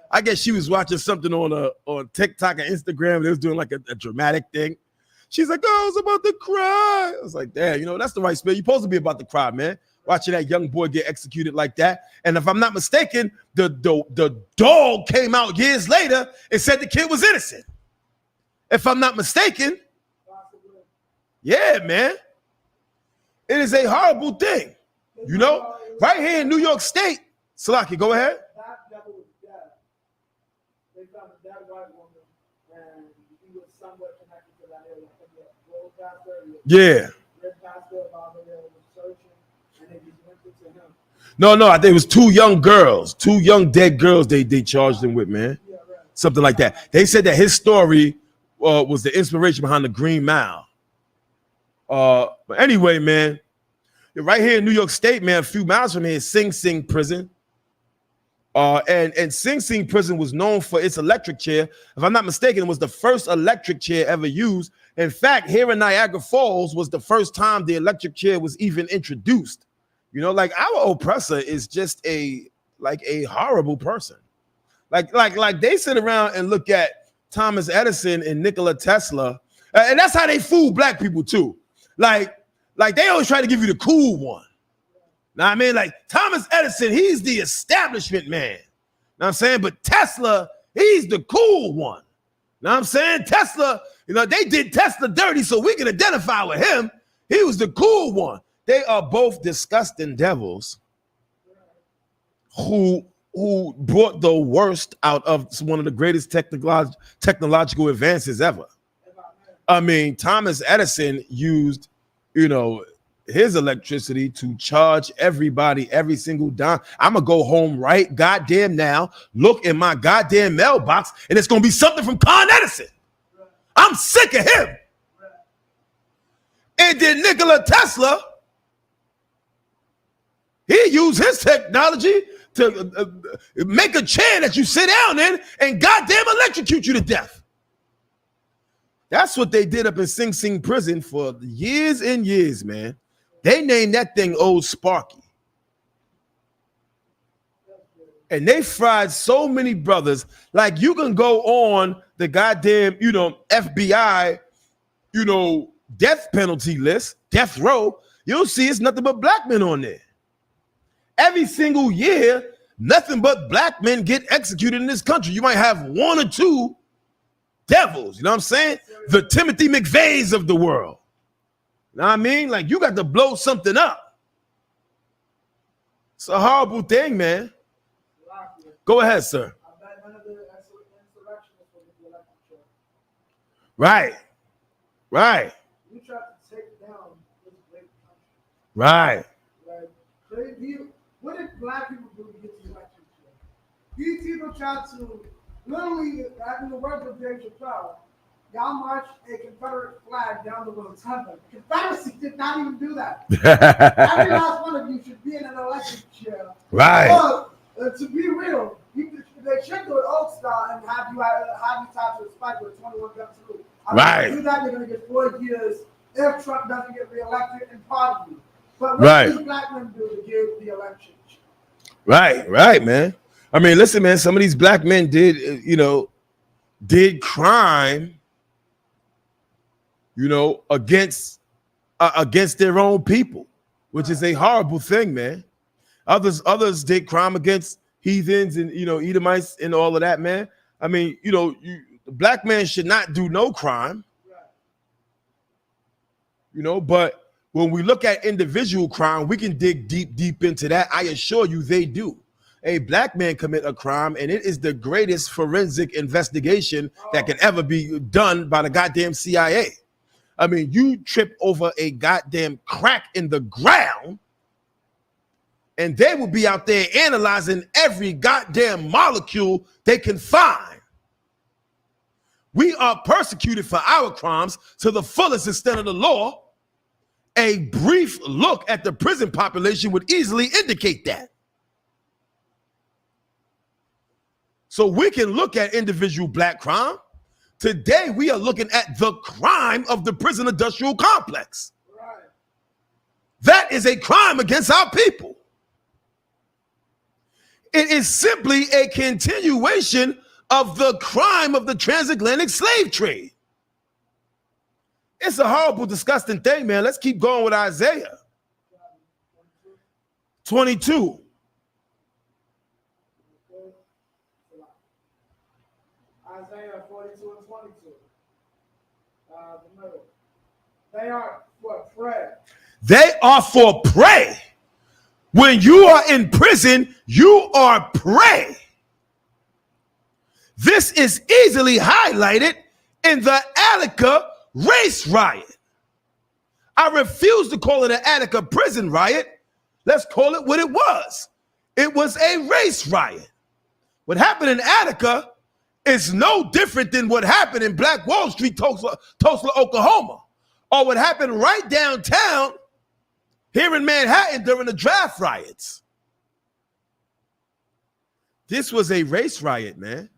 I guess she was watching something on TikTok and Instagram. They was doing like a dramatic thing. She's like, "Oh, I was about to cry." I was like, "Damn, you know that's the right spirit. You're supposed to be about to cry, man." Watching that young boy get executed like that. And if I'm not mistaken, the dog came out years later and said the kid was innocent. If I'm not mistaken. Yeah, man. It is a horrible thing. You know, right here in New York State. Salaki, go ahead. That devil was dead. They found a dead white woman, and he was somewhat connected to that area. I think the road pastor, Yeah. red pastor about the area was searching, and they just went to him. No, I think it was two young dead girls they charged him with, man. Yeah, right. Something like that. They said that his story was the inspiration behind the Green Mile. But anyway, man, right here in New York State, man, a few miles from here is Sing Sing prison. And Sing Sing prison was known for its electric chair. If I'm not mistaken, it was the first electric chair ever used. In fact, here in Niagara Falls was the first time the electric chair was even introduced. You know, like our oppressor is just a horrible person. Like they sit around and look at Thomas Edison and Nikola Tesla, and that's how they fool black people too. Like they always try to give you the cool one. Know what I mean? Like Thomas Edison, he's the establishment man. Know what I'm saying? But Tesla, he's the cool one. Know what I'm saying? Tesla, you know, they did Tesla dirty so we can identify with him. He was the cool one. They are both disgusting devils who brought the worst out of one of the greatest technological advances ever. I mean, Thomas Edison used, you know, his electricity to charge everybody every single dime. I'm gonna go home right goddamn now, look in my goddamn mailbox, and it's gonna be something from Con Edison. I'm sick of him. And then Nikola Tesla, he used his technology to make a chair that you sit down in and goddamn electrocute you to death. That's what they did up in Sing Sing prison for years and years, man. They named that thing Old Sparky. And they fried so many brothers. Like you can go on the goddamn, you know, FBI, you know, death penalty list, death row. You'll see it's nothing but black men on there. Every single year, nothing but black men get executed in this country. You might have one or two devils, you know what I'm saying? The Timothy McVeighs of the world. You know what I mean? Like you got to blow something up. It's a horrible thing, man. Go ahead, sir. Right. You tried to take down this great country. Right. What did black people do to get the election? These people tried to literally, in the words of Dave Chappelle, y'all marched a Confederate flag down the rotunda. Confederacy did not even do that. Every last one of you should be in an election chair. Right. But to be real, they should do it old style and have you tied to a spike with 21 gun salute. Right. If you do that, you're going to get 4 years if Trump doesn't get reelected and pardon you. But what did these black men do to give the election? Right, man. I mean, listen, man, some of these black men did crime, you know, against their own people, which is a horrible thing, man. Others did crime against heathens and, you know, Edomites and all of that, man. I mean, you know, the black man should not do no crime, you know, but when we look at individual crime, we can dig deep into that. I assure you they do. a black man commit a crime, and it is the greatest forensic investigation that can ever be done by the goddamn CIA. I mean, you trip over a goddamn crack in the ground, and they will be out there analyzing every goddamn molecule they can find. We are persecuted for our crimes to the fullest extent of the law. A brief look at the prison population would easily indicate that. So we can look at individual black crime. Today, we are looking at the crime of the prison industrial complex. Right. That is a crime against our people. It is simply a continuation of the crime of the transatlantic slave trade. It's a horrible, disgusting thing, man. Let's keep going with Isaiah 22. Isaiah 42 and 22. The middle. They are for prey. They are for prey. When you are in prison, you are prey. This is easily highlighted in the Attica race riot. I refuse to call it an Attica prison riot. Let's call it what it was. It was a race riot. What happened in Attica is no different than what happened in Black Wall Street, Tulsa, Oklahoma, or what happened right downtown here in Manhattan during the draft riots. This was a race riot, man.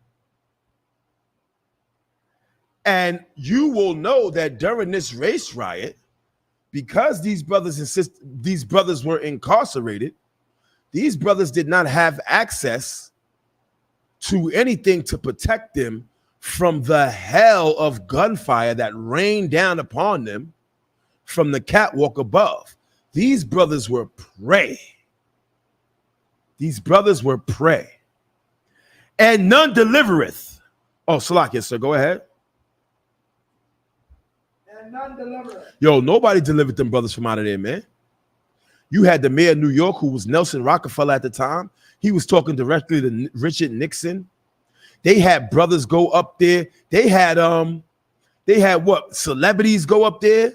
And you will know that during this race riot, because these brothers were incarcerated, these brothers did not have access to anything to protect them from the hell of gunfire that rained down upon them from the catwalk above. These brothers were prey. These brothers were prey. And none delivereth. Oh, Salakia, sir, go ahead. And none delivereth. Yo, nobody delivered them brothers from out of there, man. You had the mayor of New York, who was Nelson Rockefeller at the time. He was talking directly to Richard Nixon. They had brothers go up there. They had what? Celebrities go up there.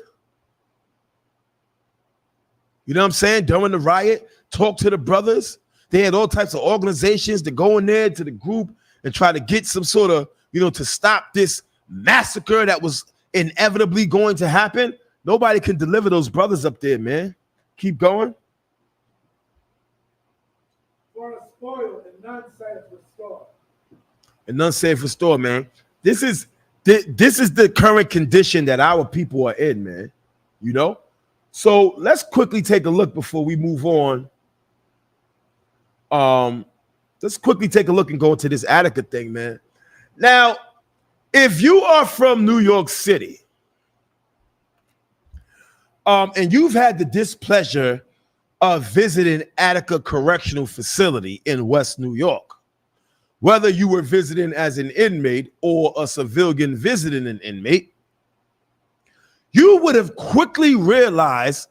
You know what I'm saying? During the riot, talk to the brothers. They had all types of organizations to go in there to the group and try to get some sort of, to stop this massacre that was inevitably going to happen. Nobody can deliver those brothers up there, man. Keep going. For a spoil, and none saith restore. And none saith restore, man. This is the current condition that our people are in, man. So let's quickly take a look before we move on. Let's quickly take a look and go into this Attica thing, man. Now, if you are from New York City, and you've had the displeasure of visiting Attica Correctional Facility in West New York, whether you were visiting as an inmate or a civilian visiting an inmate, you would have quickly realized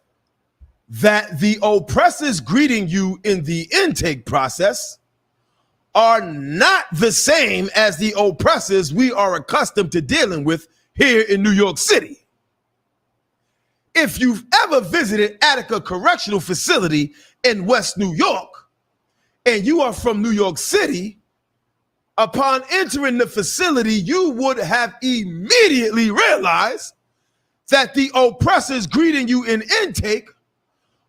that the oppressors greeting you in the intake process are not the same as the oppressors we are accustomed to dealing with here in New York City. If you've ever visited Attica Correctional Facility in West New York, and you are from New York City, upon entering the facility, you would have immediately realized that the oppressors greeting you in intake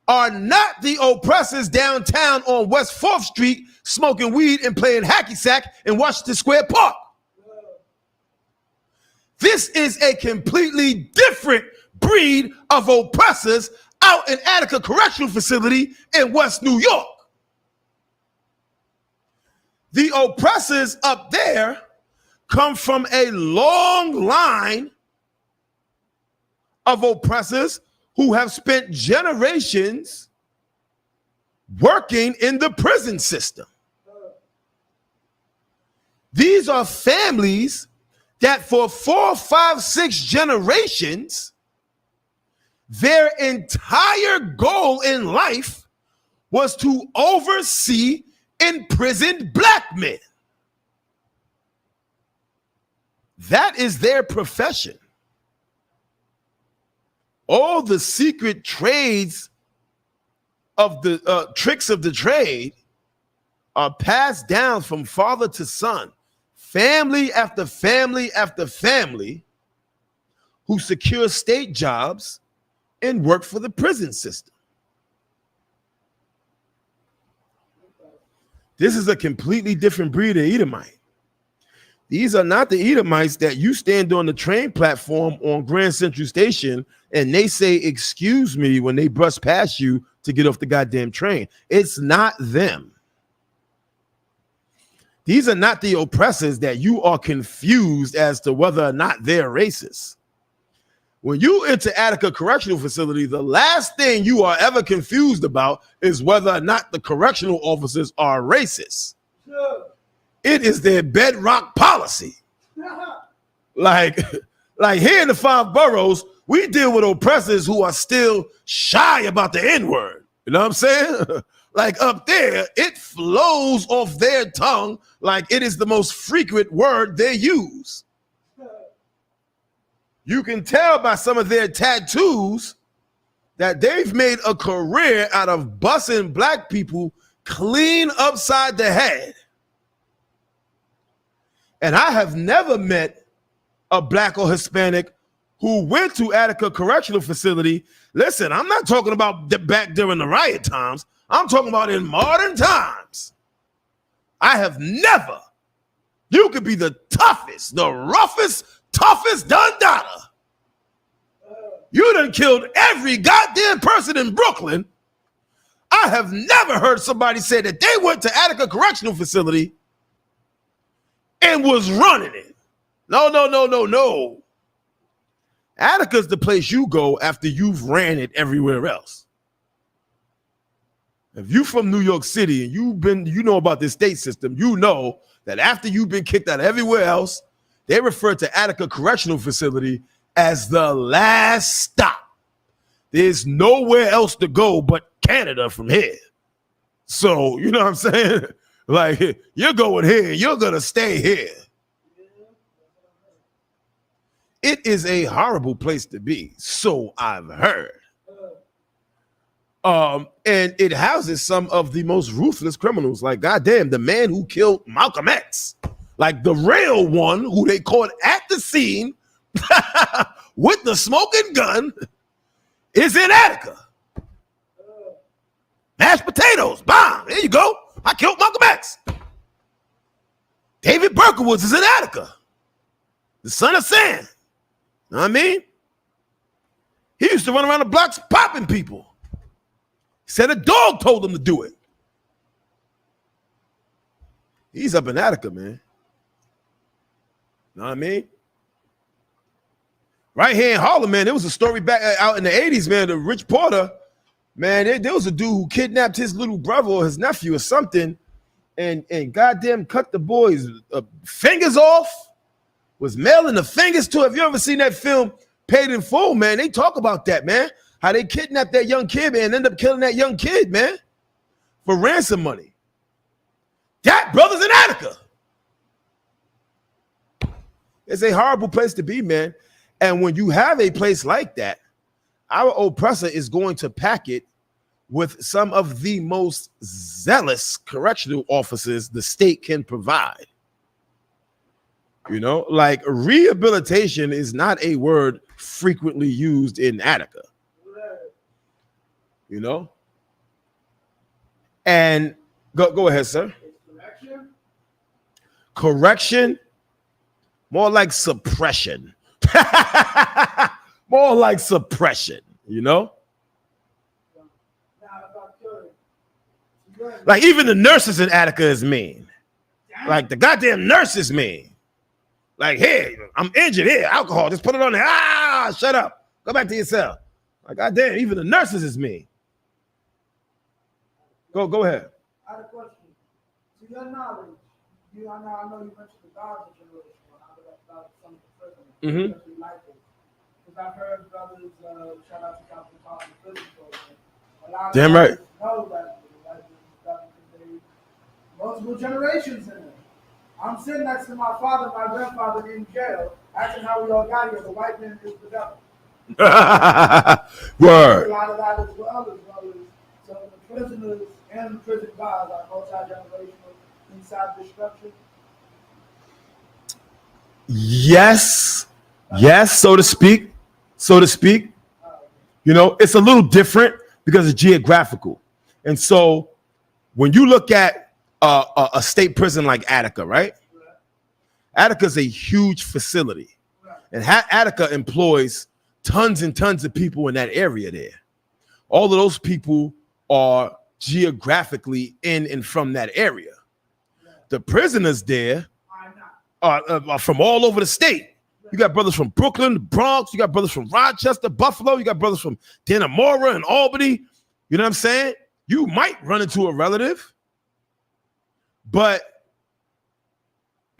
are not the oppressors downtown on West 4th Street smoking weed and playing hacky sack in Washington Square Park. This is a completely different breed of oppressors out in Attica Correctional Facility in West New York. The oppressors up there come from a long line of oppressors who have spent generations working in the prison system. These are families that for 4, 5, 6 generations, their entire goal in life was to oversee imprisoned black men. That is their profession. All the secret trades of the tricks of the trade are passed down from father to son, family after family after family, who secure state jobs and work for the prison system. This is a completely different breed of Edomite. These are not the Edomites that you stand on the train platform on Grand Central Station and they say, excuse me, when they brush past you to get off the goddamn train. It's not them. These are not the oppressors that you are confused as to whether or not they're racist. When you enter Attica Correctional Facility, the last thing you are ever confused about is whether or not the correctional officers are racist. Sure. It is their bedrock policy. Like here in the 5 boroughs, we deal with oppressors who are still shy about the N-word. You know what I'm saying? Like up there, it flows off their tongue like it is the most frequent word they use. You can tell by some of their tattoos that they've made a career out of busting black people clean upside the head. And I have never met a black or Hispanic who went to Attica Correctional Facility. Listen, I'm not talking about back during the riot times. I'm talking about in modern times. I have never. You could be the toughest, the roughest, toughest Dundada. You done killed every goddamn person in Brooklyn. I have never heard somebody say that they went to Attica Correctional Facility and was running it. No. Attica's the place you go after you've ran it everywhere else. If you from New York City and you know about this state system, you know that after you've been kicked out everywhere else, they refer to Attica Correctional Facility as the last stop. There's nowhere else to go but Canada from here. So, you know what I'm saying? Like, you're going here, you're going to stay here. It is a horrible place to be, so I've heard. And it houses some of the most ruthless criminals. Like, goddamn, the man who killed Malcolm X, like the real one who they caught at the scene with the smoking gun, is in Attica. Mashed potatoes, bomb. There you go. I killed Malcolm X. David Berkowitz is in Attica, the son of Sam. Know what I mean? He used to run around the blocks popping people. He said a dog told him to do it. He's up in Attica, man. Know what I mean? Right here in Harlem, man, there was a story back out in the 80s, man, the Rich Porter. Man, there was a dude who kidnapped his little brother or his nephew or something and goddamn cut the boy's fingers off, was mailing the fingers to. Have you ever seen that film, Paid in Full, man? They talk about that, man. How they kidnapped that young kid, man, and end up killing that young kid, man, for ransom money. That brother's in Attica. It's a horrible place to be, man. And when you have a place like that, our oppressor is going to pack it with some of the most zealous correctional officers the state can provide. You know, like rehabilitation is not a word frequently used in Attica. You know? And go ahead, sir. Correction? More like suppression. More like suppression, you know? Like even the nurses in Attica is mean. Like the goddamn nurse is mean. Like, hey, I'm injured here, alcohol, just put it on there. Ah, shut up. Go back to your cell. Like, goddamn, even the nurses is mean. Go ahead. I had a question. To your knowledge, I know you mentioned the Gaza generation about some of the prisoners, especially like this. Because I've heard brothers, shout out to Captain Park and prison program. A lot of Damn right. know that because multiple generations in there. I'm sitting next to my father and my grandfather in jail, asking how we all got here. The white man is the devil. A Word. lot of that as well as some of the prisoners and the prison guards are multi-generational inside the structure. Yes, so to speak. You know, it's a little different because it's geographical. And so when you look at a state prison like Attica, right? Attica is a huge facility. And Attica employs tons and tons of people in that area there. All of those people are geographically in and from that area. The prisoners there are from all over the state. You got brothers from Brooklyn, the Bronx. You got brothers from Rochester, Buffalo. You got brothers from Dannemora and Albany. You know what I'm saying? You might run into a relative. But,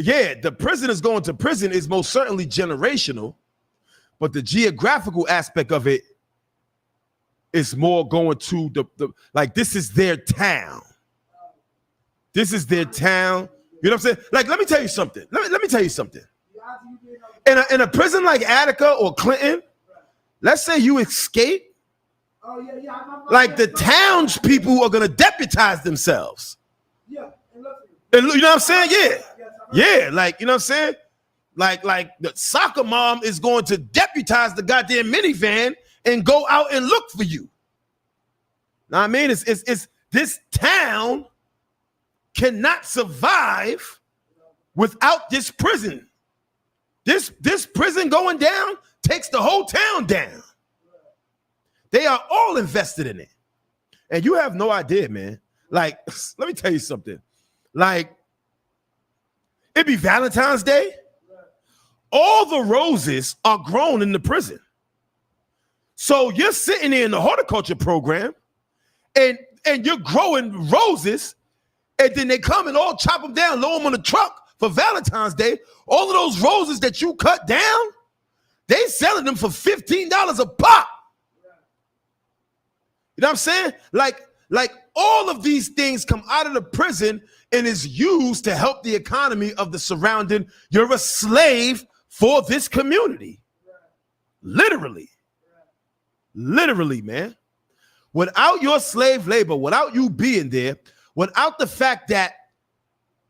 yeah, the prisoners going to prison is most certainly generational. But the geographical aspect of it is more going to the like, this is their town. This is their town. You know what I'm saying? Like, let me tell you something. Let me tell you something. In a prison like Attica or Clinton, let's say you escape, like the townspeople are gonna deputize themselves. And you know what I'm saying? Yeah, like, you know what I'm saying? Like the soccer mom is going to deputize the goddamn minivan and go out and look for you. Now I mean, it's this town cannot survive without this prison. This prison going down takes the whole town down. They are all invested in it. And you have no idea, man. Like, let me tell you something. Like, it'd be Valentine's Day. All the roses are grown in the prison. So you're sitting there in the horticulture program and you're growing roses, and then they come and all chop them down, load them on the truck for Valentine's Day. All of those roses that you cut down, they selling them for $15 a pop. You know what I'm saying? Like all of these things come out of the prison and is used to help the economy of the surrounding. You're a slave for this community. Literally, man. Without your slave labor, without you being there, without the fact that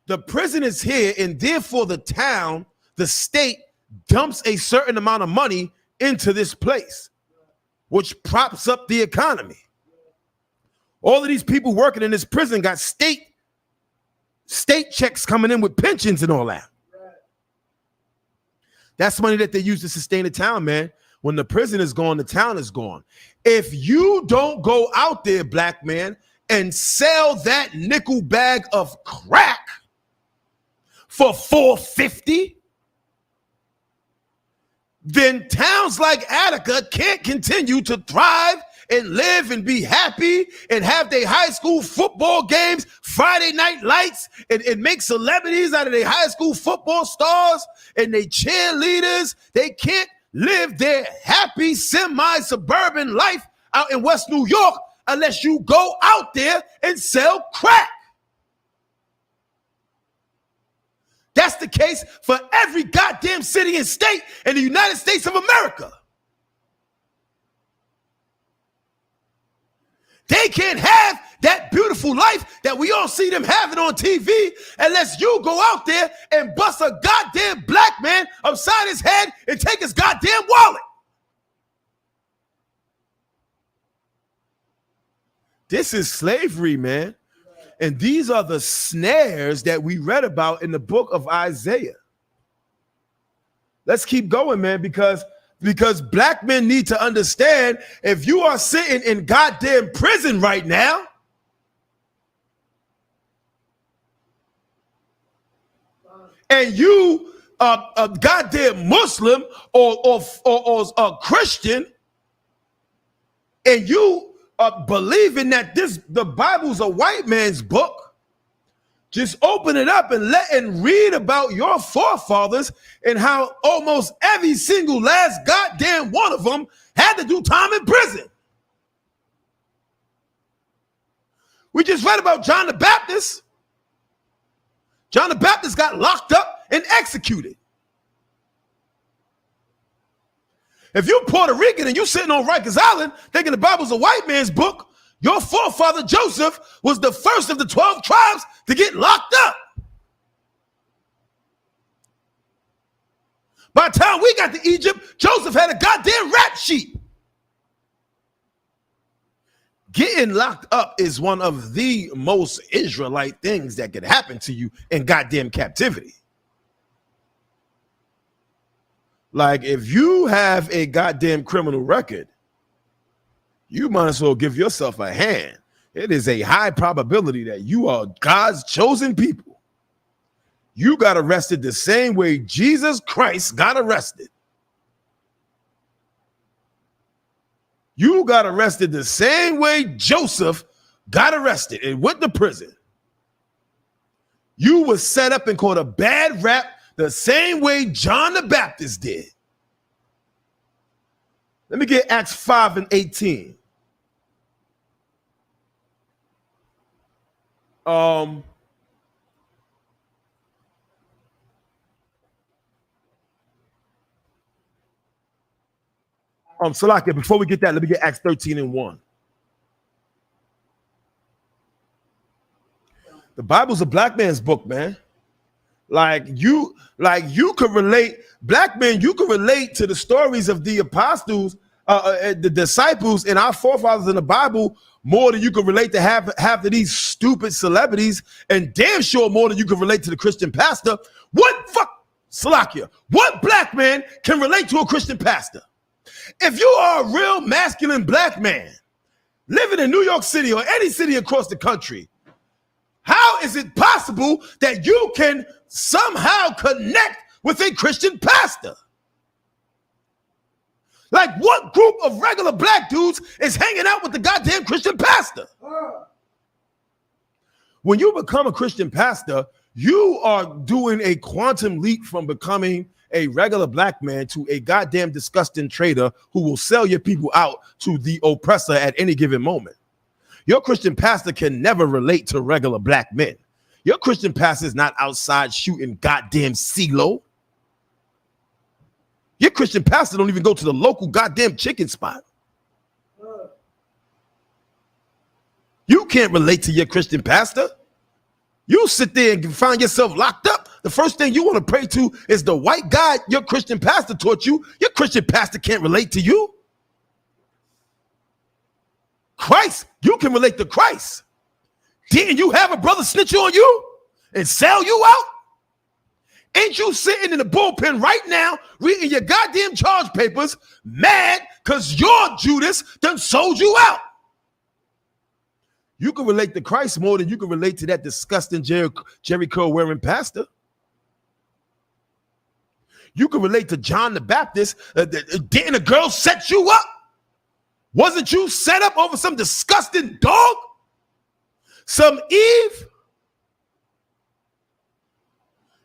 the prison is here and therefore the town, the state dumps a certain amount of money into this place, which props up the economy. All of these people working in this prison got state checks coming in with pensions and all that. That's money that they use to sustain the town, man. When the prison is gone, the town is gone. If you don't go out there, black man, and sell that nickel bag of crack for $4.50, then towns like Attica can't continue to thrive and live and be happy and have their high school football games, Friday night lights, and make celebrities out of their high school football stars and they cheerleaders. They can't live their happy semi-suburban life out in West New York unless you go out there and sell crack. That's the case for every goddamn city and state in the United States of America. They can't have that beautiful life that we all see them having on TV unless you go out there and bust a goddamn black man upside his head and take his goddamn wallet. This is slavery, man. And these are the snares that we read about in the book of Isaiah. Let's keep going, man, because black men need to understand, if you are sitting in goddamn prison right now, and you are a goddamn Muslim or a Christian, and you believing that the Bible's a white man's book, just open it up and read about your forefathers and how almost every single last goddamn one of them had to do time in prison. We just read about John the Baptist. John the Baptist got locked up and executed. If you're Puerto Rican and you're sitting on Rikers Island thinking the Bible's a white man's book, your forefather Joseph was the first of the 12 tribes to get locked up. By the time we got to Egypt, Joseph had a goddamn rap sheet. Getting locked up is one of the most Israelite things that could happen to you in goddamn captivity. Like, if you have a goddamn criminal record, you might as well give yourself a hand. It is a high probability that you are God's chosen people. You got arrested the same way Jesus Christ got arrested. You got arrested the same way Joseph got arrested and went to prison. You were set up and called a bad rap the same way John the Baptist did. Let me get Acts 5 and 18. Salakia, before we get that, let me get Acts 13 and 1. The Bible's a black man's book, man. Like you could relate, black men, you could relate to the stories of the apostles, the disciples and our forefathers in the Bible more than you could relate to half of these stupid celebrities, and damn sure more than you could relate to the Christian pastor. What black man can relate to a Christian pastor? If you are a real masculine black man living in New York City or any city across the country, how is it possible that you can somehow connect with a Christian pastor? Like, what group of regular black dudes is hanging out with the goddamn Christian pastor? When you become a Christian pastor, you are doing a quantum leap from becoming a regular black man to a goddamn disgusting trader who will sell your people out to the oppressor at any given moment. Your Christian pastor can never relate to regular black men. Your Christian pastor is not outside shooting goddamn CeeLo. Your Christian pastor don't even go to the local goddamn chicken spot. You can't relate to your Christian pastor. You sit there and find yourself locked up. The first thing you want to pray to is the white God your Christian pastor taught you. Your Christian pastor can't relate to you. Christ, you can relate to Christ. Didn't you have a brother snitch on you and sell you out? Ain't you sitting in the bullpen right now reading your goddamn charge papers mad because your Judas done sold you out? You can relate to Christ more than you can relate to that disgusting Jerry Curl wearing pastor. You can relate to John the Baptist. Didn't a girl set you up? Wasn't you set up over some disgusting dog? Some Eve?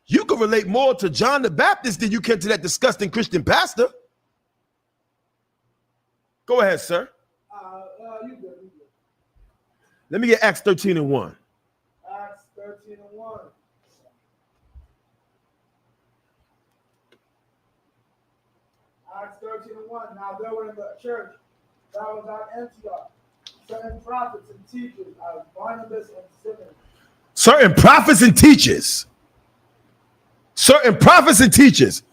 You can relate more to John the Baptist than you can to that disgusting Christian pastor. Go ahead, sir. You good. Let me get Acts 13 and 1. Acts 13 and 1. Acts 13 and 1. Now there were in the church that was at Antioch certain prophets and teachers as Barnabas and Simeon. Certain prophets and teachers. Certain prophets and teachers.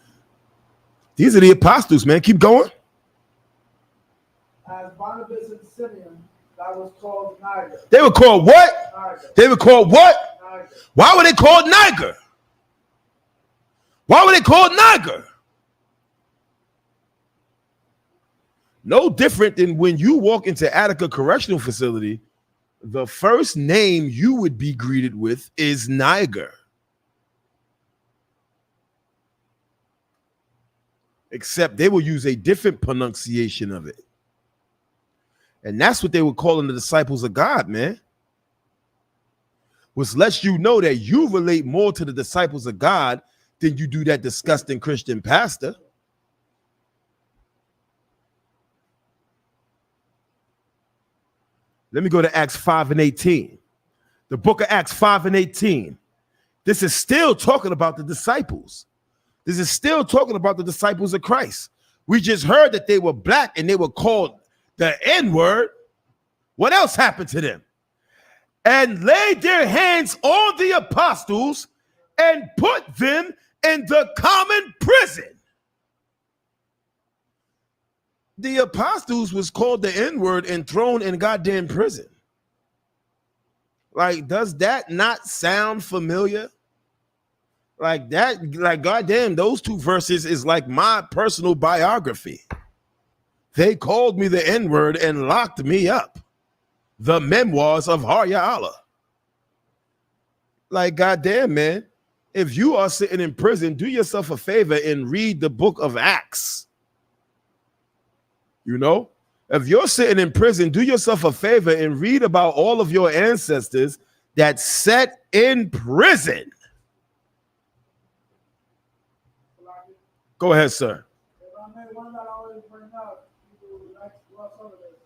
These are the apostles, man. Keep going. As Barnabas and Simeon, that was called Niger. They were called what? Niger. They were called what? Niger. Why were they called Niger? Why were they called Niger? No different than when you walk into Attica Correctional Facility, the first name you would be greeted with is Niger. Except they will use a different pronunciation of it. And that's what they were calling the disciples of God, man. Which lets you know that you relate more to the disciples of God than you do that disgusting Christian pastor. Let me go to Acts 5 and 18. The book of Acts 5 and 18. This is still talking about the disciples. This is still talking about the disciples of Christ. We just heard that they were black and they were called the N-word. What else happened to them? And laid their hands on the apostles and put them in the common prison. The apostles was called the N-word and thrown in goddamn prison. Like, does that not sound familiar? Like that, like goddamn, those two verses is like my personal biography. They called me the N-word and locked me up. The memoirs of Harya Allah. Like, goddamn, man. If you are sitting in prison, do yourself a favor and read the book of Acts. You know, if you're sitting in prison, do yourself a favor and read about all of your ancestors that sat in prison. Go ahead, sir. One that I always bring up, people like to gloss over this.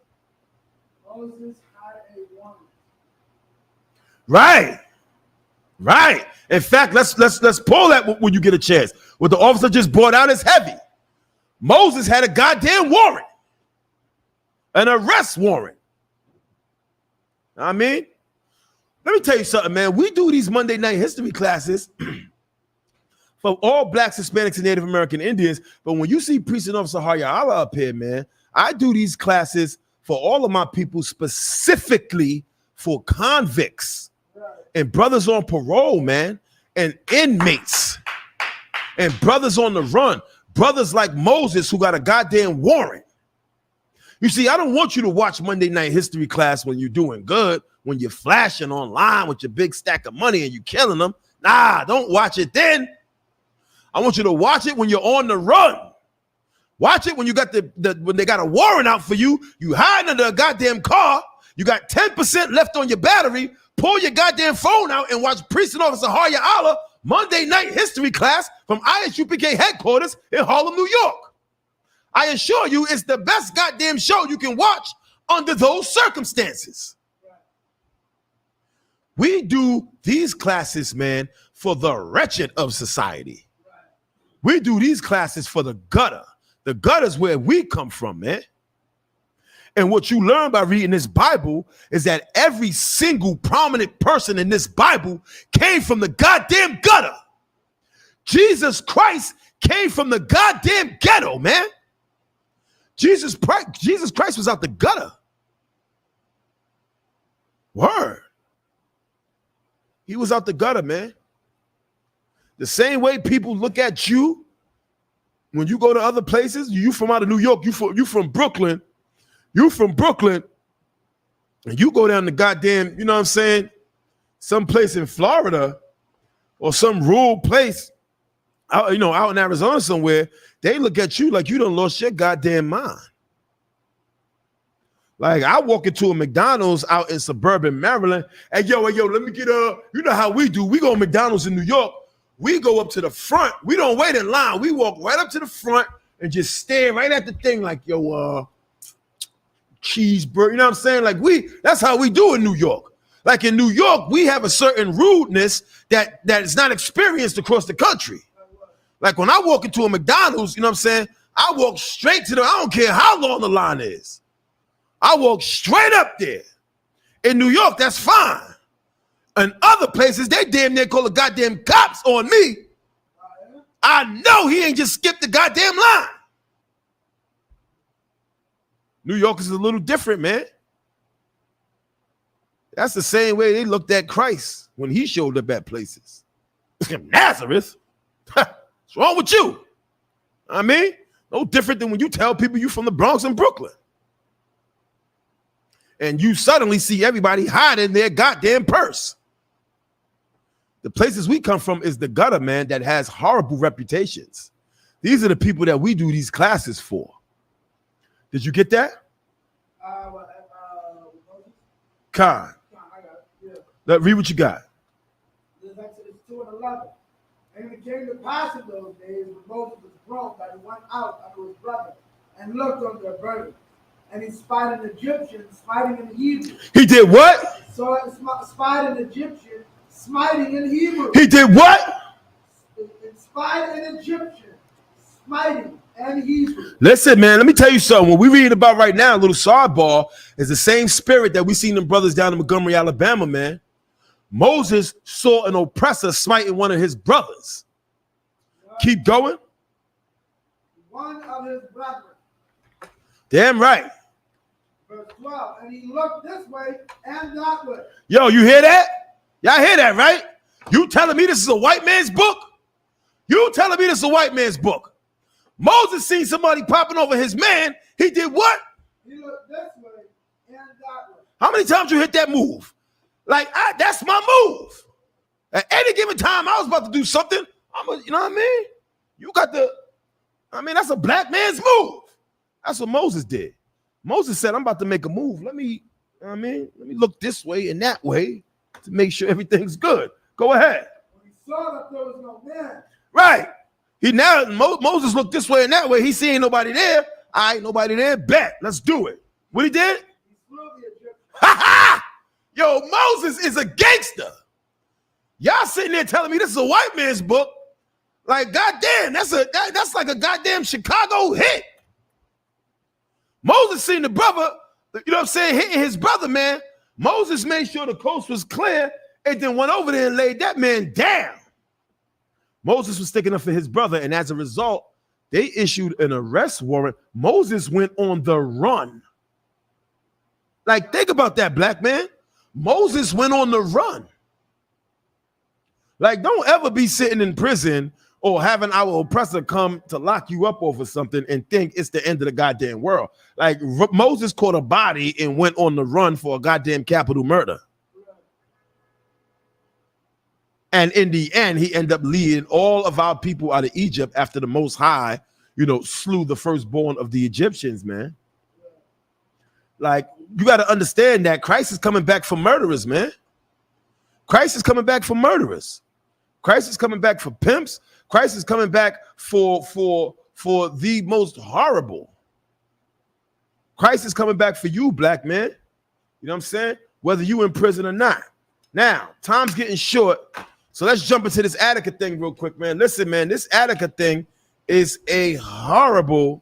Moses had a woman. Right. Right. In fact, let's pull that when you get a chance. What the officer just brought out is heavy. Moses had a goddamn warrant. An arrest warrant. I mean, let me tell you something, man. We do these Monday night history classes for all blacks, Hispanics, and Native American Indians. But when you see Precinct Officer Harya Allah up here, man, I do these classes for all of my people, specifically for convicts and brothers on parole, man, and inmates and brothers on the run, brothers like Moses who got a goddamn warrant. You see, I don't want you to watch Monday night history class when you're doing good, when you're flashing online with your big stack of money and you're killing them. Nah, don't watch it then. I want you to watch it when you're on the run. Watch it when you got when they got a warrant out for you. You hide under a goddamn car. You got 10% left on your battery. Pull your goddamn phone out and watch Precinct Officer Harya Allah Monday night history class from ISUPK headquarters in Harlem, New York. I assure you, it's the best goddamn show you can watch under those circumstances. We do these classes, man, for the wretched of society. We do these classes for the gutter. The gutter's where we come from, man. And what you learn by reading this Bible is that every single prominent person in this Bible came from the goddamn gutter. Jesus Christ came from the goddamn ghetto, man. Jesus Christ was out the gutter. Word. He was out the gutter, man. The same way people look at you when you go to other places. You from out of New York, you from Brooklyn. You from Brooklyn, and you go down to goddamn, you know what I'm saying, some place in Florida or some rural place, out in Arizona somewhere, they look at you like you done lost your goddamn mind. Like, I walk into a McDonald's out in suburban Maryland, and yo, let me get you know how we do. We go to McDonald's in New York. We go up to the front. We don't wait in line. We walk right up to the front and just stare right at the thing like, yo, cheeseburger, you know what I'm saying? Like, that's how we do in New York. Like, in New York, we have a certain rudeness that is not experienced across the country. Like, when I walk into a McDonald's, you know what I'm saying? I walk straight to I don't care how long the line is. I walk straight up there. In New York, that's fine. In other places, they damn near call the goddamn cops on me. I know he ain't just skipped the goddamn line. New York is a little different, man. That's the same way they looked at Christ when he showed up at places. Nazareth? What's wrong with you? I mean, no different than when you tell people you from the Bronx and Brooklyn. And you suddenly see everybody hiding their goddamn purse. The places we come from is the gutter, man, that has horrible reputations. These are the people that we do these classes for. Did you get that? Khan. Yeah. Read what you got. Exodus 2:11. And it came to pass in those days when Moses was grown that he went out unto his brother and looked on their burden. And he spied an Egyptian smiting an Hebrew. He did what? So spied an Egyptian Smiting in Hebrew. He did what? Spied in Egyptian. Smiting and Hebrew. Listen, man, let me tell you something. What we read about right now, a little sidebar, is the same spirit that we seen them brothers down in Montgomery, Alabama, man. Moses saw an oppressor smiting one of his brothers. Keep going. One of his brethren. Damn right. Verse 12. And he looked this way and that way. Yo, you hear that? Y'all hear that, right? You telling me this is a white man's book? You telling me this is a white man's book? Moses seen somebody popping over his man. He did what? He looked this way and that way. How many times you hit that move? Like, that's my move. At any given time, I was about to do something. You know what I mean? You got that's a black man's move. That's what Moses did. Moses said, I'm about to make a move. Let me look this way and that way to make sure everything's good. Go ahead. When he saw that there was no man. Right. Moses looked this way and that way. He see ain't nobody there. All right, nobody there. Bet. Let's do it. What he did? He slew the Egyptian. Ha ha! Yo, Moses is a gangster. Y'all sitting there telling me this is a white man's book. Like, goddamn, that's like a goddamn Chicago hit. Moses seen the brother, you know what I'm saying, hitting his brother, man. Moses made sure the coast was clear and then went over there and laid that man down. Moses was sticking up for his brother, and as a result, they issued an arrest warrant. Moses went on the run. Like, think about that, black man. Moses went on the run. Like, don't ever be sitting in prison or having our oppressor come to lock you up over something and think it's the end of the goddamn world. Like, Moses caught a body and went on the run for a goddamn capital murder. And in the end, he ended up leading all of our people out of Egypt after the Most High, slew the firstborn of the Egyptians, man. Like, you got to understand that Christ is coming back for murderers, man. Christ is coming back for murderers. Christ is coming back for pimps. Christ is coming back for the most horrible. Christ is coming back for you, black man. You know what I'm saying? Whether you in prison or not. Now, time's getting short. So let's jump into this Attica thing real quick, man. Listen, man, this Attica thing is a horrible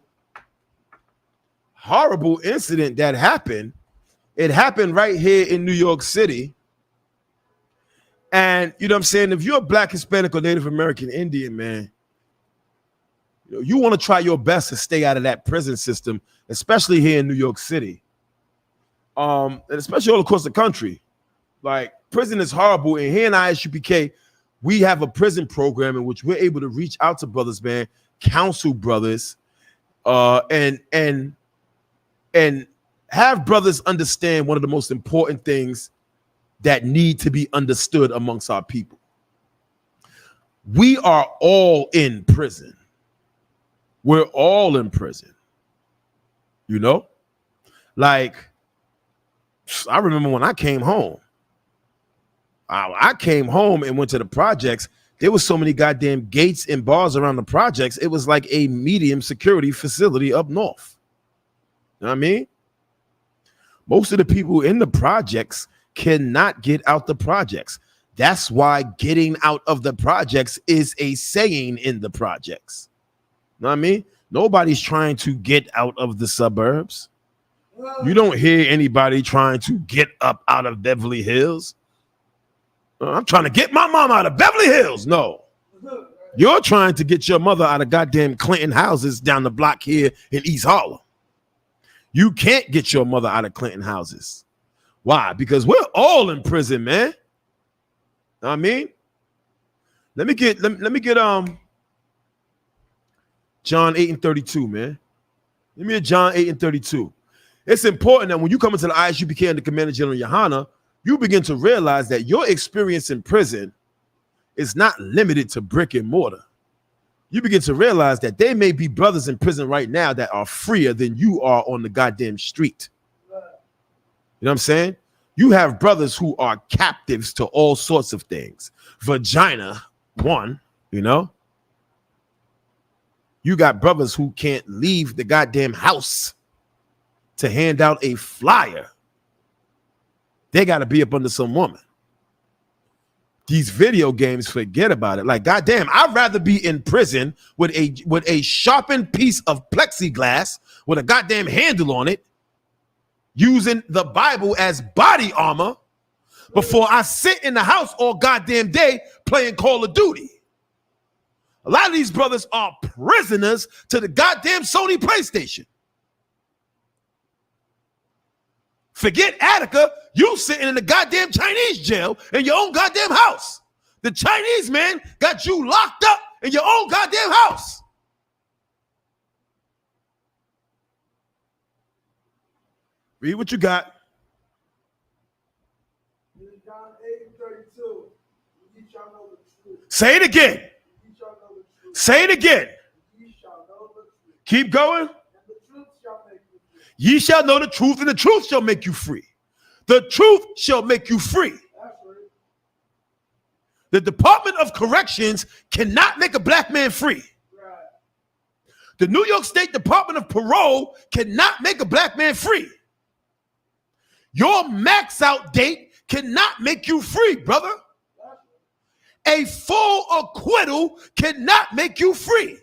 incident that happened. It happened right here in New York City. And you know what I'm saying? If you're a Black, Hispanic, or Native American Indian, man, you want to try your best to stay out of that prison system, especially here in New York City. And especially all across the country. Like, prison is horrible. And here in ISUPK, we have a prison program in which we're able to reach out to brothers, man, counsel brothers, and have brothers understand one of the most important things that need to be understood amongst our people. We are all in prison. We're all in prison. Like, I remember when I came home. I came home and went to the projects. There was so many goddamn gates and bars around the projects. It was like a medium security facility up north. You know what I mean? Most of the people in the projects cannot get out the projects. That's why getting out of the projects is a saying in the projects. You know what I mean? Nobody's trying to get out of the suburbs. You don't hear anybody trying to get up out of Beverly Hills. I'm trying to get my mom out of Beverly Hills. No. You're trying to get your mother out of goddamn Clinton houses down the block here in East Harlem. You can't get your mother out of Clinton houses. Why? Because we're all in prison, man. Know what I mean? Let me get John 8:32, man. Let me get John 8:32. It's important that when you come into the ISUPK under Commander General Yohana, you begin to realize that your experience in prison is not limited to brick and mortar. You begin to realize that there may be brothers in prison right now that are freer than you are on the goddamn street. You know what I'm saying? You have brothers who are captives to all sorts of things. Vagina, one, You got brothers who can't leave the goddamn house to hand out a flyer. They got to be up under some woman. These video games, forget about it. Like, goddamn, I'd rather be in prison with a sharpened piece of plexiglass with a goddamn handle on it, using the Bible as body armor, before I sit in the house all goddamn day playing Call of Duty. A lot of these brothers are prisoners to the goddamn Sony PlayStation. Forget Attica, you sitting in the goddamn Chinese jail in your own goddamn house. The Chinese man got you locked up in your own goddamn house. Read what you got. John 8:32. Ye shall know the truth. Say it again. Ye shall know the truth. Say it again. Ye shall know the truth. Keep going. And the truth shall make you free. Ye shall know the truth, and the truth shall make you free. The truth shall make you free. That's right. The Department of Corrections cannot make a black man free. Right. The New York State Department of Parole cannot make a black man free. Your max out date cannot make you free, brother. A full acquittal cannot make you free.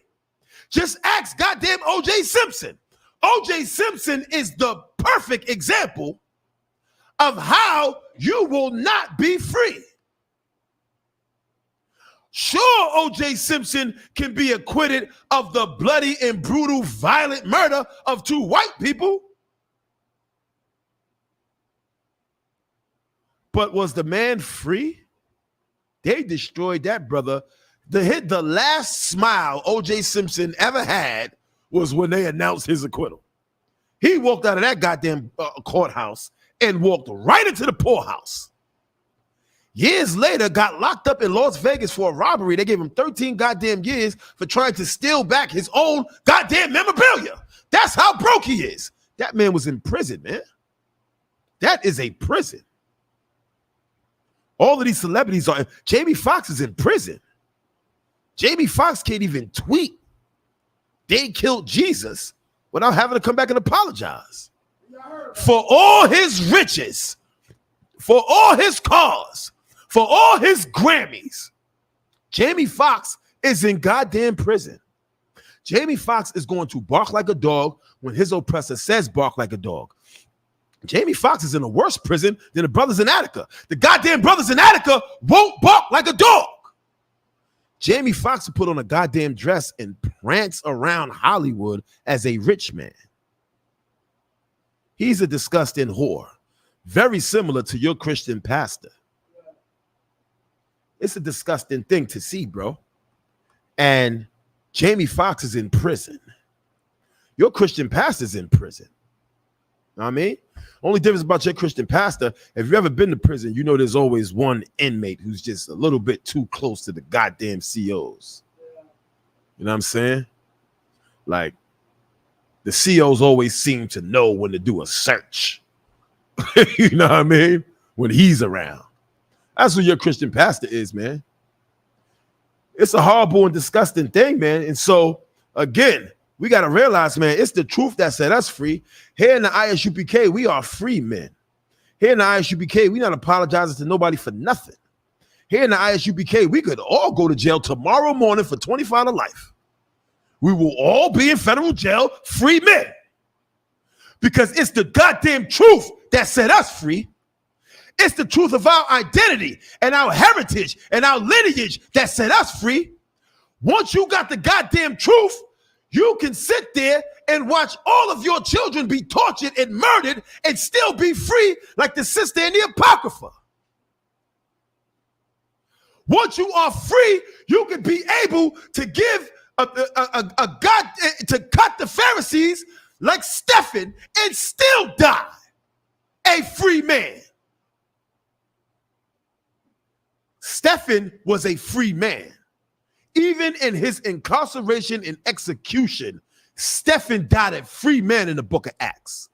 Just ask goddamn O.J. Simpson. O.J. Simpson is the perfect example of how you will not be free. Sure, O.J. Simpson can be acquitted of the bloody and brutal, violent murder of 2 white people. But was the man free? They destroyed that brother. The last smile O.J. Simpson ever had was when they announced his acquittal. He walked out of that goddamn courthouse and walked right into the poorhouse. Years later, got locked up in Las Vegas for a robbery. They gave him 13 goddamn years for trying to steal back his own goddamn memorabilia. That's how broke he is. That man was in prison, man. That is a prison. All of these celebrities are. Jamie Foxx is in prison. Jamie Foxx can't even tweet they killed Jesus without having to come back and apologize. For all his riches, for all his cars, for all his Grammys, Jamie Foxx is in goddamn prison. Jamie Foxx is going to bark like a dog when his oppressor says bark like a dog. Jamie Foxx is in a worse prison than the brothers in Attica. The goddamn brothers in Attica won't bark like a dog. Jamie Foxx will put on a goddamn dress and prance around Hollywood as a rich man. He's a disgusting whore, very similar to your Christian pastor. It's a disgusting thing to see, bro. And Jamie Foxx is in prison. Your Christian pastor's in prison. Know what I mean? Only difference about your Christian pastor, if you've ever been to prison, you know there's always one inmate who's just a little bit too close to the goddamn COs. You know what I'm saying? Like, the COs always seem to know when to do a search. You know what I mean? When he's around. That's what your Christian pastor is, man. It's a horrible and disgusting thing, man. And so, again, we got to realize, man, it's the truth that set us free. Here in the ISUPK, we are free men. Here in the ISUPK, we not apologizing to nobody for nothing. Here in the ISUPK, we could all go to jail tomorrow morning for 25 to life. We will all be in federal jail, free men. Because it's the goddamn truth that set us free. It's the truth of our identity and our heritage and our lineage that set us free. Once you got the goddamn truth, you can sit there and watch all of your children be tortured and murdered and still be free like the sister in the Apocrypha. Once you are free, you can be able to give a God to cut the Pharisees like Stephen and still die a free man. Stephen was a free man. Even in his incarceration and execution, Stephen died a free man in the book of Acts.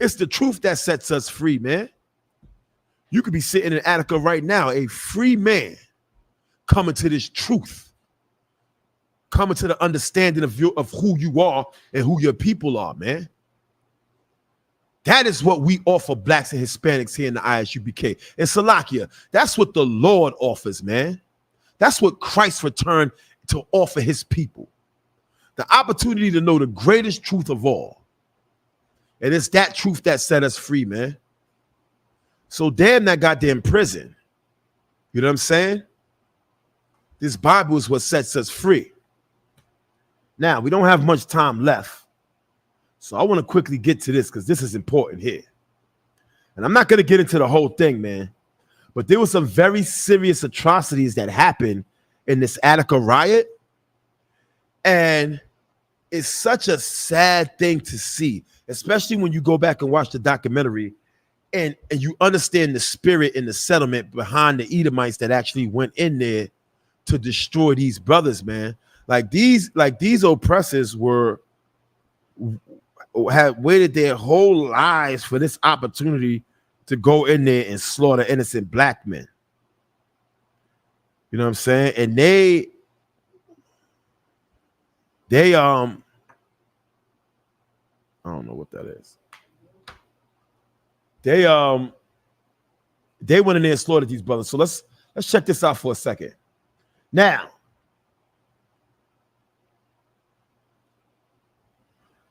It's the truth that sets us free, man. You could be sitting in Attica right now, a free man, coming to this truth, coming to the understanding of who you are and who your people are, man. That is what we offer blacks and Hispanics here in the ISUPK. And Salakia, that's what the Lord offers, man. That's what Christ returned to offer his people. The opportunity to know the greatest truth of all. And it's that truth that set us free, man. So damn that goddamn prison. You know what I'm saying? This Bible is what sets us free. Now, we don't have much time left. So I want to quickly get to this because this is important here. And I'm not going to get into the whole thing, man. But there were some very serious atrocities that happened in this Attica riot. And it's such a sad thing to see, especially when you go back and watch the documentary and you understand the spirit and the settlement behind the Edomites that actually went in there to destroy these brothers, man. Like these oppressors had waited their whole lives for this opportunity to go in there and slaughter innocent black men. You know what I'm saying? And they I don't know what that is. They went in there and slaughtered these brothers. So let's check this out for a second. Now,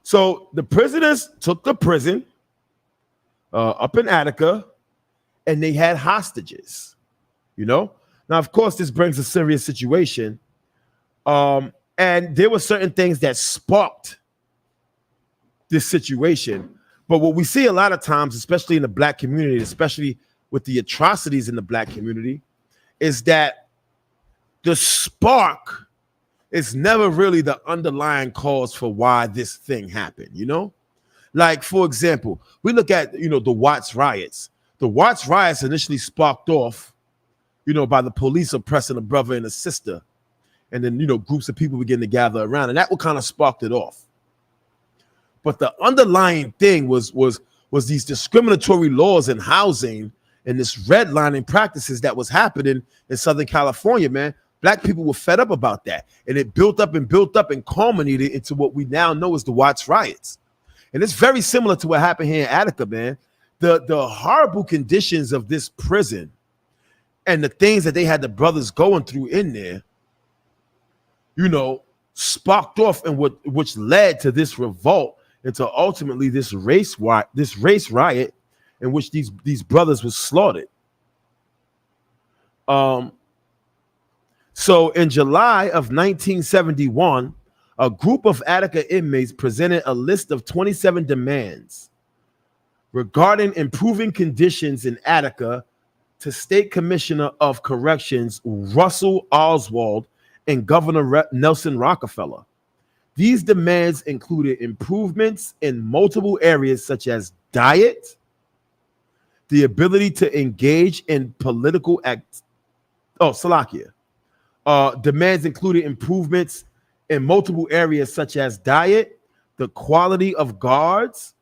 so the prisoners took the prison up in Attica, and they had hostages. You know, now of course this brings a serious situation, and there were certain things that sparked this situation. But what we see a lot of times, especially in the black community, especially with the atrocities in the black community, is that the spark is never really the underlying cause for why this thing happened, you know? Like, for example, we look at, the Watts riots. The Watts riots initially sparked off, by the police oppressing a brother and a sister. And then, groups of people begin to gather around, and that what kind of sparked it off. But the underlying thing was these discriminatory laws in housing and this redlining practices that was happening in Southern California, man. Black people were fed up about that. And it built up and culminated into what we now know as the Watts riots. And it's very similar to what happened here in Attica, man. The horrible conditions of this prison and the things that they had the brothers going through in there, sparked off and which led to this revolt into ultimately this race riot in which these brothers were slaughtered. So in July of 1971, a group of Attica inmates presented a list of 27 demands regarding improving conditions in Attica to State Commissioner of Corrections Russell Oswald and Governor Nelson Rockefeller. These demands included improvements in multiple areas such as diet, the ability to engage in political demands included improvements in multiple areas such as diet, the quality of guards,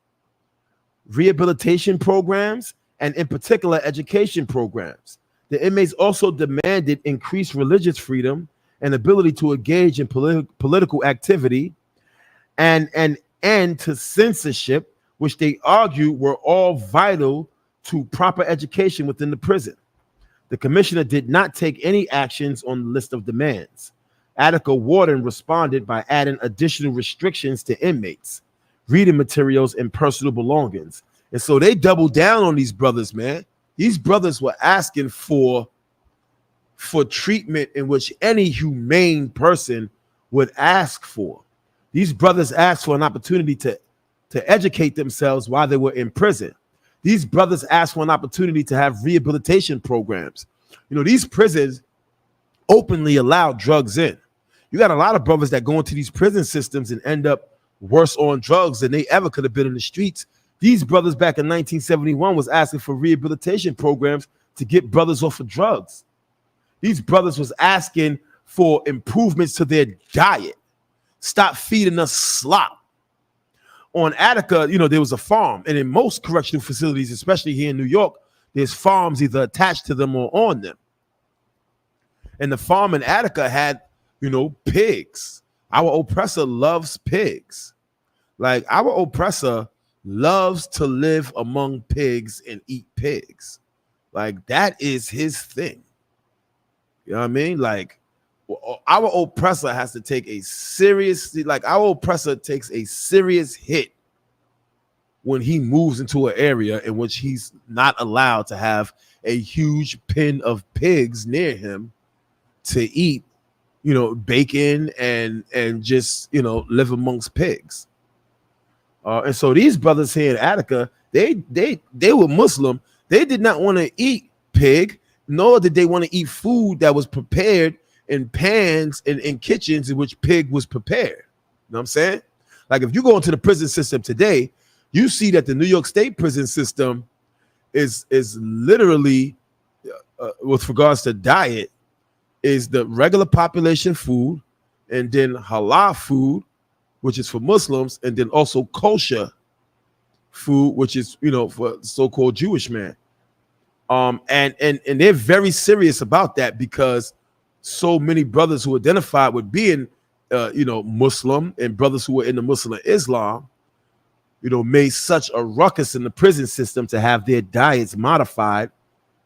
rehabilitation programs, and in particular education programs. The inmates also demanded increased religious freedom and ability to engage in political activity, and an end to censorship, which they argue were all vital to proper education within the prison. The commissioner did not take any actions on the list of demands. Attica warden responded by adding additional restrictions to inmates, reading materials, and personal belongings. And so they doubled down on these brothers, man. These brothers were asking for treatment in which any humane person would ask for. These brothers asked for an opportunity to educate themselves while they were in prison. These brothers asked for an opportunity to have rehabilitation programs. These prisons openly allow drugs in. You got a lot of brothers that go into these prison systems and end up worse on drugs than they ever could have been in the streets. These brothers back in 1971 was asking for rehabilitation programs to get brothers off of drugs. These brothers was asking for improvements to their diet. Stop feeding us slop. On Attica, there was a farm, and in most correctional facilities, especially here in New York, there's farms either attached to them or on them. And the farm in Attica had, pigs. Our oppressor loves pigs. Like, our oppressor loves to live among pigs and eat pigs. Like, that is his thing. You know what I mean? Like, our oppressor has to take a serious, like, our oppressor takes a serious hit when he moves into an area in which he's not allowed to have a huge pen of pigs near him to eat, you know, bacon and just, you know, live amongst pigs. And so these brothers here in Attica, they were Muslim. They did not want to eat pig, nor did they want to eat food that was prepared in pans and in kitchens in which pig was prepared. You know what I'm saying? Like, if you go into the prison system today, you see that the New York State prison system is literally, with regards to diet, is the regular population food, and then halal food, which is for Muslims, and then also kosher food, which is, you know, for so-called Jewish man. And they're very serious about that, because so many brothers who identified with being, you know, Muslim, and brothers who were in the Muslim Islam, you know, made such a ruckus in the prison system to have their diets modified,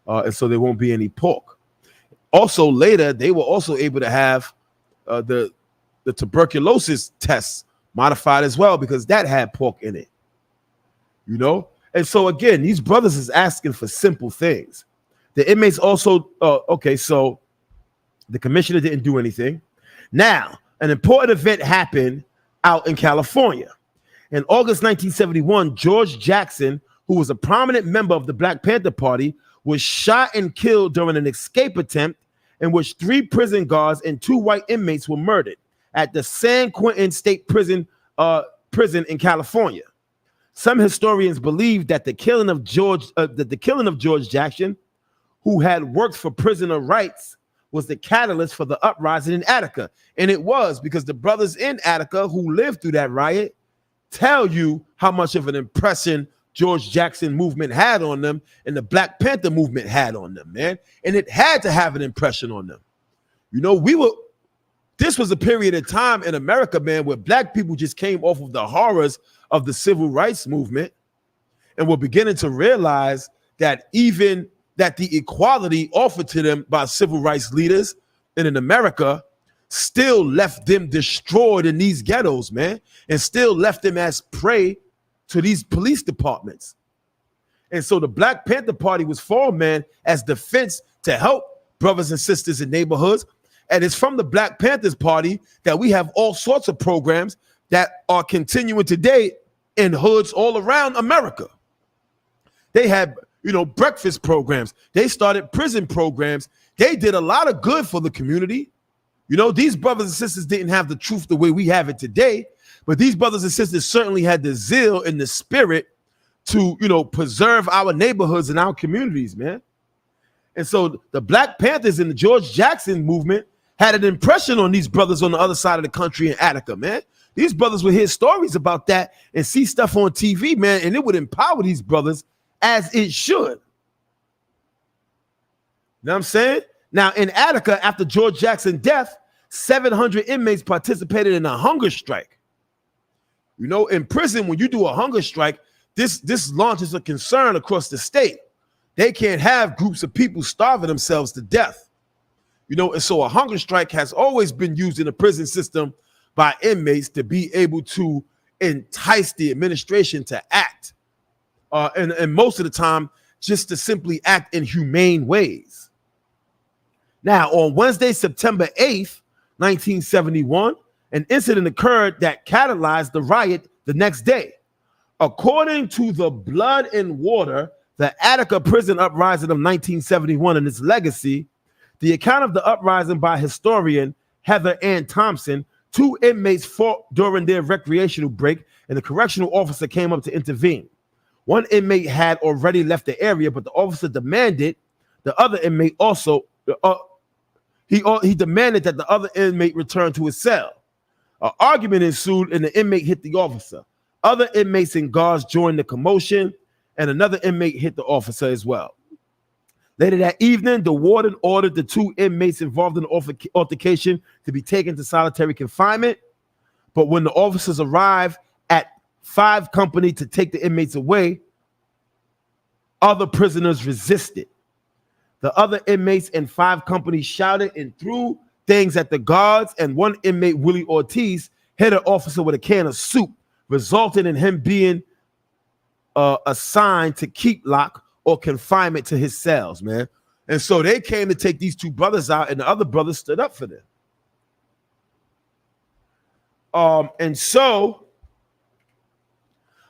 and so there won't be any pork. Also, later, they were also able to have the tuberculosis tests modified as well, because that had pork in it, you know? And so, again, these brothers is asking for simple things. The inmates also, okay, so the commissioner didn't do anything. Now, an important event happened out in California. In August 1971, George Jackson, who was a prominent member of the Black Panther Party, was shot and killed during an escape attempt in which 3 prison guards and 2 white inmates were murdered at the San Quentin State Prison in California. Some historians believe that the killing of George Jackson, who had worked for prisoner rights, was the catalyst for the uprising in Attica. And it was, because the brothers in Attica who lived through that riot tell you how much of an impression George Jackson movement had on them and the Black Panther movement had on them, man. And it had to have an impression on them. You know, this was a period of time in America, man, where black people just came off of the horrors of the civil rights movement and were beginning to realize that even that the equality offered to them by civil rights leaders and in America still left them destroyed in these ghettos, man, and still left them as prey to these police departments. And so the Black Panther Party was formed, man, as defense to help brothers and sisters in neighborhoods. And it's from the Black Panthers Party that we have all sorts of programs that are continuing today in hoods all around America. They had, you know, breakfast programs. They started prison programs. They did a lot of good for the community. You know, these brothers and sisters didn't have the truth the way we have it today, but these brothers and sisters certainly had the zeal and the spirit to, you know, preserve our neighborhoods and our communities, man. And so the Black Panthers and the George Jackson movement had an impression on these brothers on the other side of the country in Attica, man. These brothers would hear stories about that and see stuff on TV, man, and it would empower these brothers as it should. You know what I'm saying? Now, in Attica, after George Jackson's death, 700 inmates participated in a hunger strike. You know, in prison, when you do a hunger strike, this launches a concern across the state. They can't have groups of people starving themselves to death. You know, and so a hunger strike has always been used in the prison system by inmates to be able to entice the administration to act. And most of the time, just to simply act in humane ways. Now, on Wednesday, September 8th, 1971, an incident occurred that catalyzed the riot the next day. According to the Blood and Water, the Attica prison uprising of 1971 and its legacy, the account of the uprising by historian Heather Ann Thompson, 2 inmates fought during their recreational break, and the correctional officer came up to intervene. One inmate had already left the area, but the officer demanded the other inmate also, he demanded that the other inmate return to his cell. An argument ensued and the inmate hit the officer. Other inmates and guards joined the commotion, and another inmate hit the officer as well. Later that evening, the warden ordered the 2 inmates involved in the altercation to be taken to solitary confinement. But when the officers arrived at 5 Company to take the inmates away, other prisoners resisted. The other inmates and 5 Company shouted and threw things at the guards, and one inmate, Willie Ortiz, hit an officer with a can of soup, resulting in him being assigned to keep lock or confinement to his cells, man. And so they came to take these 2 brothers out, and the other brothers stood up for them. And so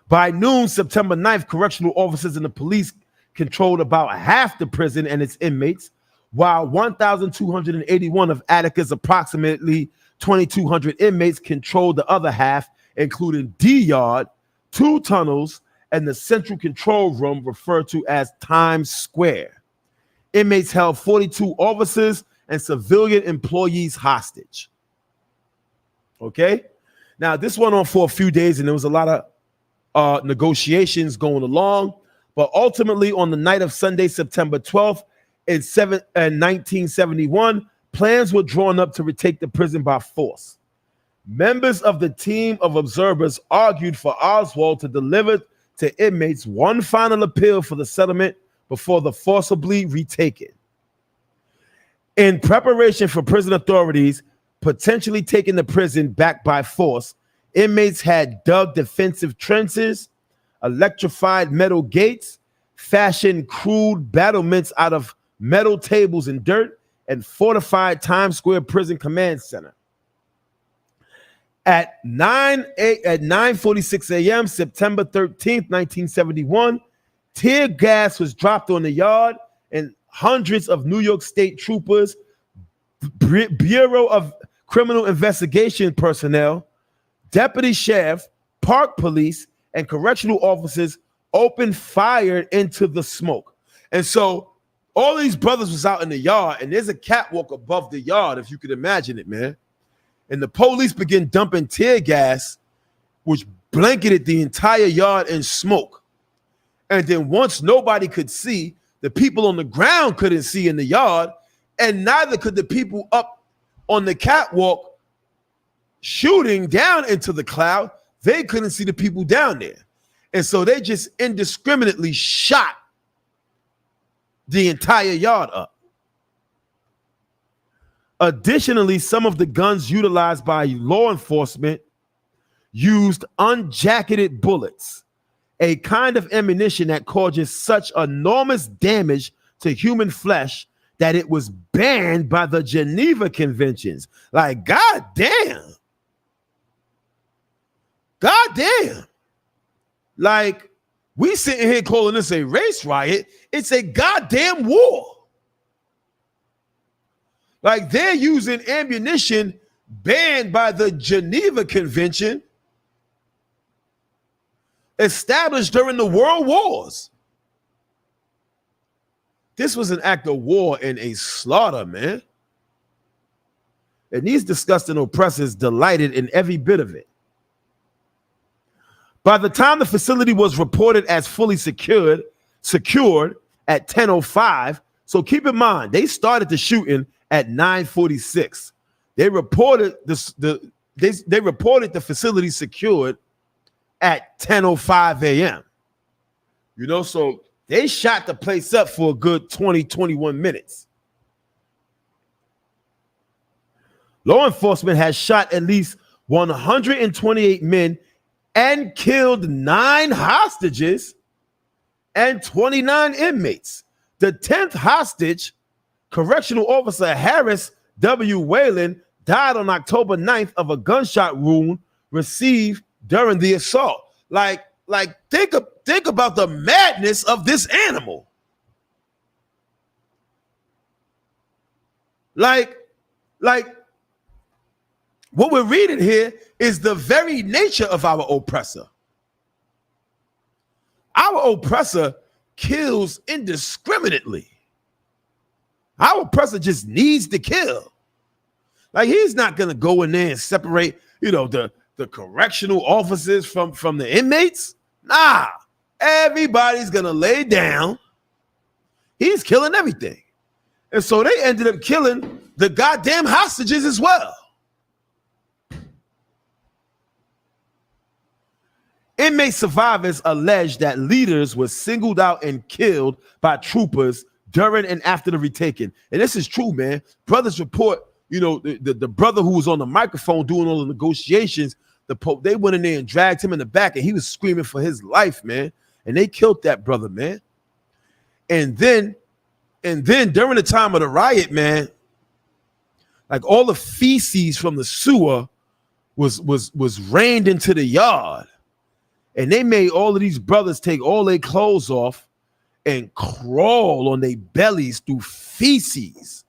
by noon, September 9th, correctional officers and the police controlled about half the prison and its inmates, while 1,281 of Attica's approximately 2,200 inmates controlled the other half, including D-Yard, 2 tunnels, and the central control room referred to as Times Square. Inmates held 42 officers and civilian employees hostage. Okay? Now, this went on for a few days, and there was a lot of negotiations going along. But ultimately, on the night of Sunday, September 12th, in 1971, plans were drawn up to retake the prison by force. Members of the team of observers argued for Oswald to deliver to inmates one final appeal for the settlement before the forcibly retaken. In preparation for prison authorities potentially taking the prison back by force, inmates had dug defensive trenches, electrified metal gates, fashioned crude battlements out of metal tables and dirt, and fortified Times Square Prison Command Center. At 9:46 a.m., September 13th, 1971, tear gas was dropped on the yard, and hundreds of New York State troopers, Bureau of Criminal Investigation personnel, deputy sheriff, park police, and correctional officers opened fire into the smoke. And so all these brothers was out in the yard, and there's a catwalk above the yard, if you could imagine it, man. And the police began dumping tear gas, which blanketed the entire yard in smoke. And then once nobody could see, the people on the ground couldn't see in the yard, and neither could the people up on the catwalk shooting down into the cloud. They couldn't see the people down there. And so they just indiscriminately shot the entire yard up. Additionally, some of the guns utilized by law enforcement used unjacketed bullets, a kind of ammunition that causes such enormous damage to human flesh that it was banned by the Geneva Conventions. Like, God damn. God damn. Like, we sitting here calling this a race riot. It's a goddamn war. Like, they're using ammunition banned by the Geneva Convention, established during the World Wars. This was an act of war and a slaughter, man. And these disgusting oppressors delighted in every bit of it. By the time the facility was reported as fully secured at 10:05, so keep in mind, they started the shooting at 9:46. They reported they reported the facility secured at 10:05 a.m. You know, so they shot the place up for a good 21 minutes. Law enforcement has shot at least 128 men and killed 9 hostages and 29 inmates. The 10th hostage, correctional officer Harris W. Whalen, died on October 9th of a gunshot wound received during the assault. Like think about the madness of this animal. Like what we're reading here is the very nature of our oppressor. Our oppressor kills indiscriminately. Our oppressor just needs to kill. Like, he's not going to go in there and separate, the correctional officers from the inmates. Nah, everybody's going to lay down. He's killing everything. And so they ended up killing the goddamn hostages as well. Inmate survivors allege that leaders were singled out and killed by troopers during and after the retaking. And this is true, man. Brothers report, you know, the brother who was on the microphone doing all the negotiations, they went in there and dragged him in the back, and he was screaming for his life, man. And they killed that brother, man. And then during the time of the riot, man, like all the feces from the sewer was rained into the yard. And they made all of these brothers take all their clothes off and crawl on their bellies through feces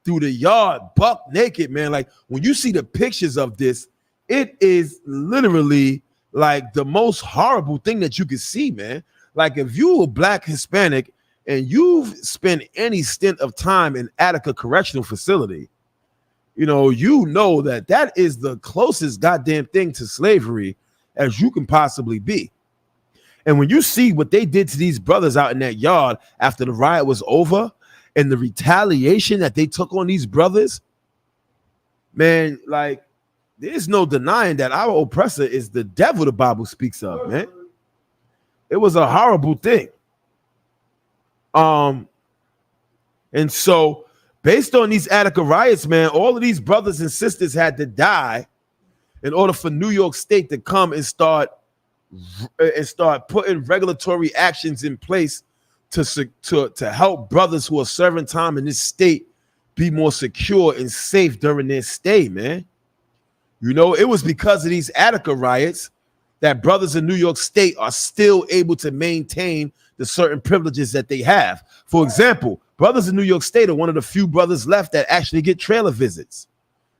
through the yard, buck naked, man. Like when you see the pictures of this, it is literally like the most horrible thing that you can see, man. Like if you a black Hispanic and you've spent any stint of time in Attica Correctional Facility, you know that is the closest goddamn thing to slavery as you can possibly be. And when you see what they did to these brothers out in that yard after the riot was over and the retaliation that they took on these brothers, man, like there's no denying that our oppressor is the devil the Bible speaks of, man. It was a horrible thing. And so based on these Attica riots, man, all of these brothers and sisters had to die in order for New York State to come and start putting regulatory actions in place to help brothers who are serving time in this state be more secure and safe during their stay, man. You know, it was because of these Attica riots that brothers in New York State are still able to maintain the certain privileges that they have. For example, brothers in New York State are one of the few brothers left that actually get trailer visits.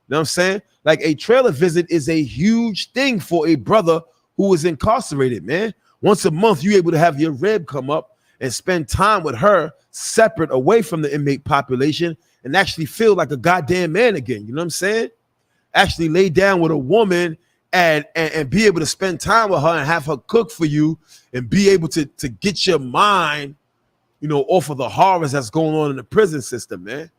You know what I'm saying? Like a trailer visit is a huge thing for a brother who is incarcerated, man. Once a month, you're able to have your rib come up and spend time with her separate away from the inmate population and actually feel like a goddamn man again. You know what I'm saying? Actually lay down with a woman and be able to spend time with her and have her cook for you and be able to get your mind, you know, off of the horrors that's going on in the prison system, man.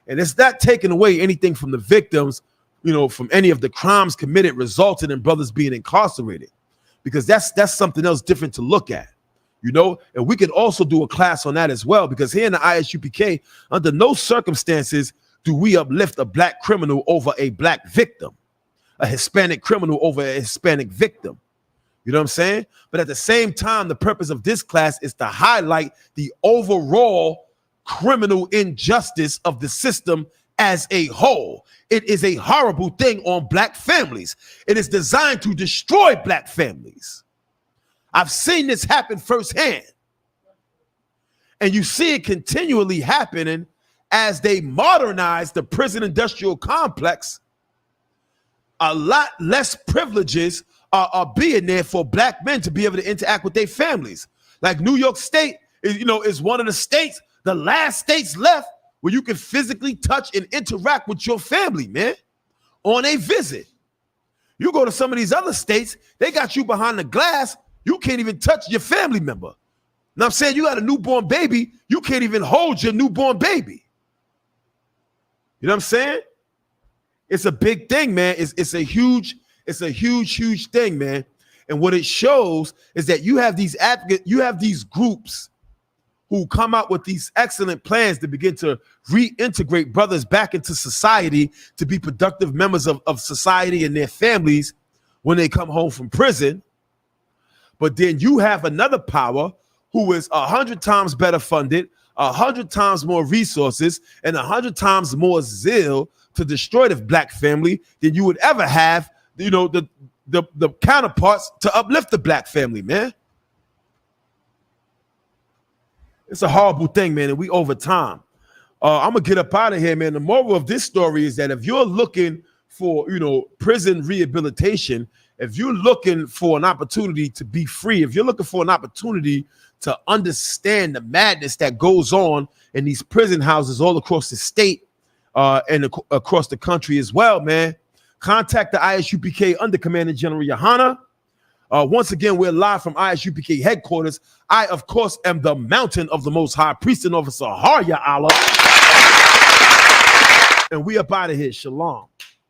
And it's not taking away anything from the victims, you know, from any of the crimes committed resulting in brothers being incarcerated, because that's something else different to look at, you know. And we could also do a class on that as well, because here in the ISUPK, under no circumstances do we uplift a black criminal over a black victim, a Hispanic criminal over a Hispanic victim. You know what I'm saying? But at the same time, the purpose of this class is to highlight the overall criminal injustice of the system as a whole. It is a horrible thing on black families. It is designed to destroy black families. I've seen this happen firsthand. And you see it continually happening as they modernize the prison industrial complex. A lot less privileges are being there for black men to be able to interact with their families. Like New York State is one of the states, the last states left where you can physically touch and interact with your family, man, on a visit. You go to some of these other states, they got you behind the glass. You can't even touch your family member. Now I'm saying you got a newborn baby, you can't even hold your newborn baby. You know what I'm saying? It's a big thing, man. It's a huge thing, man. And what it shows is that you have these advocates, you have these groups who come out with these excellent plans to begin to reintegrate brothers back into society to be productive members of society and their families when they come home from prison. But then you have another power who is 100 times better funded, 100 times more resources, and 100 times more zeal to destroy the black family than you would ever have, you know, the counterparts to uplift the black family, man. It's a horrible thing, man, and we over time. I'm gonna get up out of here, man. The moral of this story is that if you're looking for, you know, prison rehabilitation, if you're looking for an opportunity to be free, if you're looking for an opportunity to understand the madness that goes on in these prison houses all across the state and across the country as well, man, contact the ISUPK Under Commanding General Yohana. Once again, we're live from ISUPK headquarters. I, of course, am the Mountain of the Most High, Priest and Officer Harya Allah. And we up out of here. Shalom.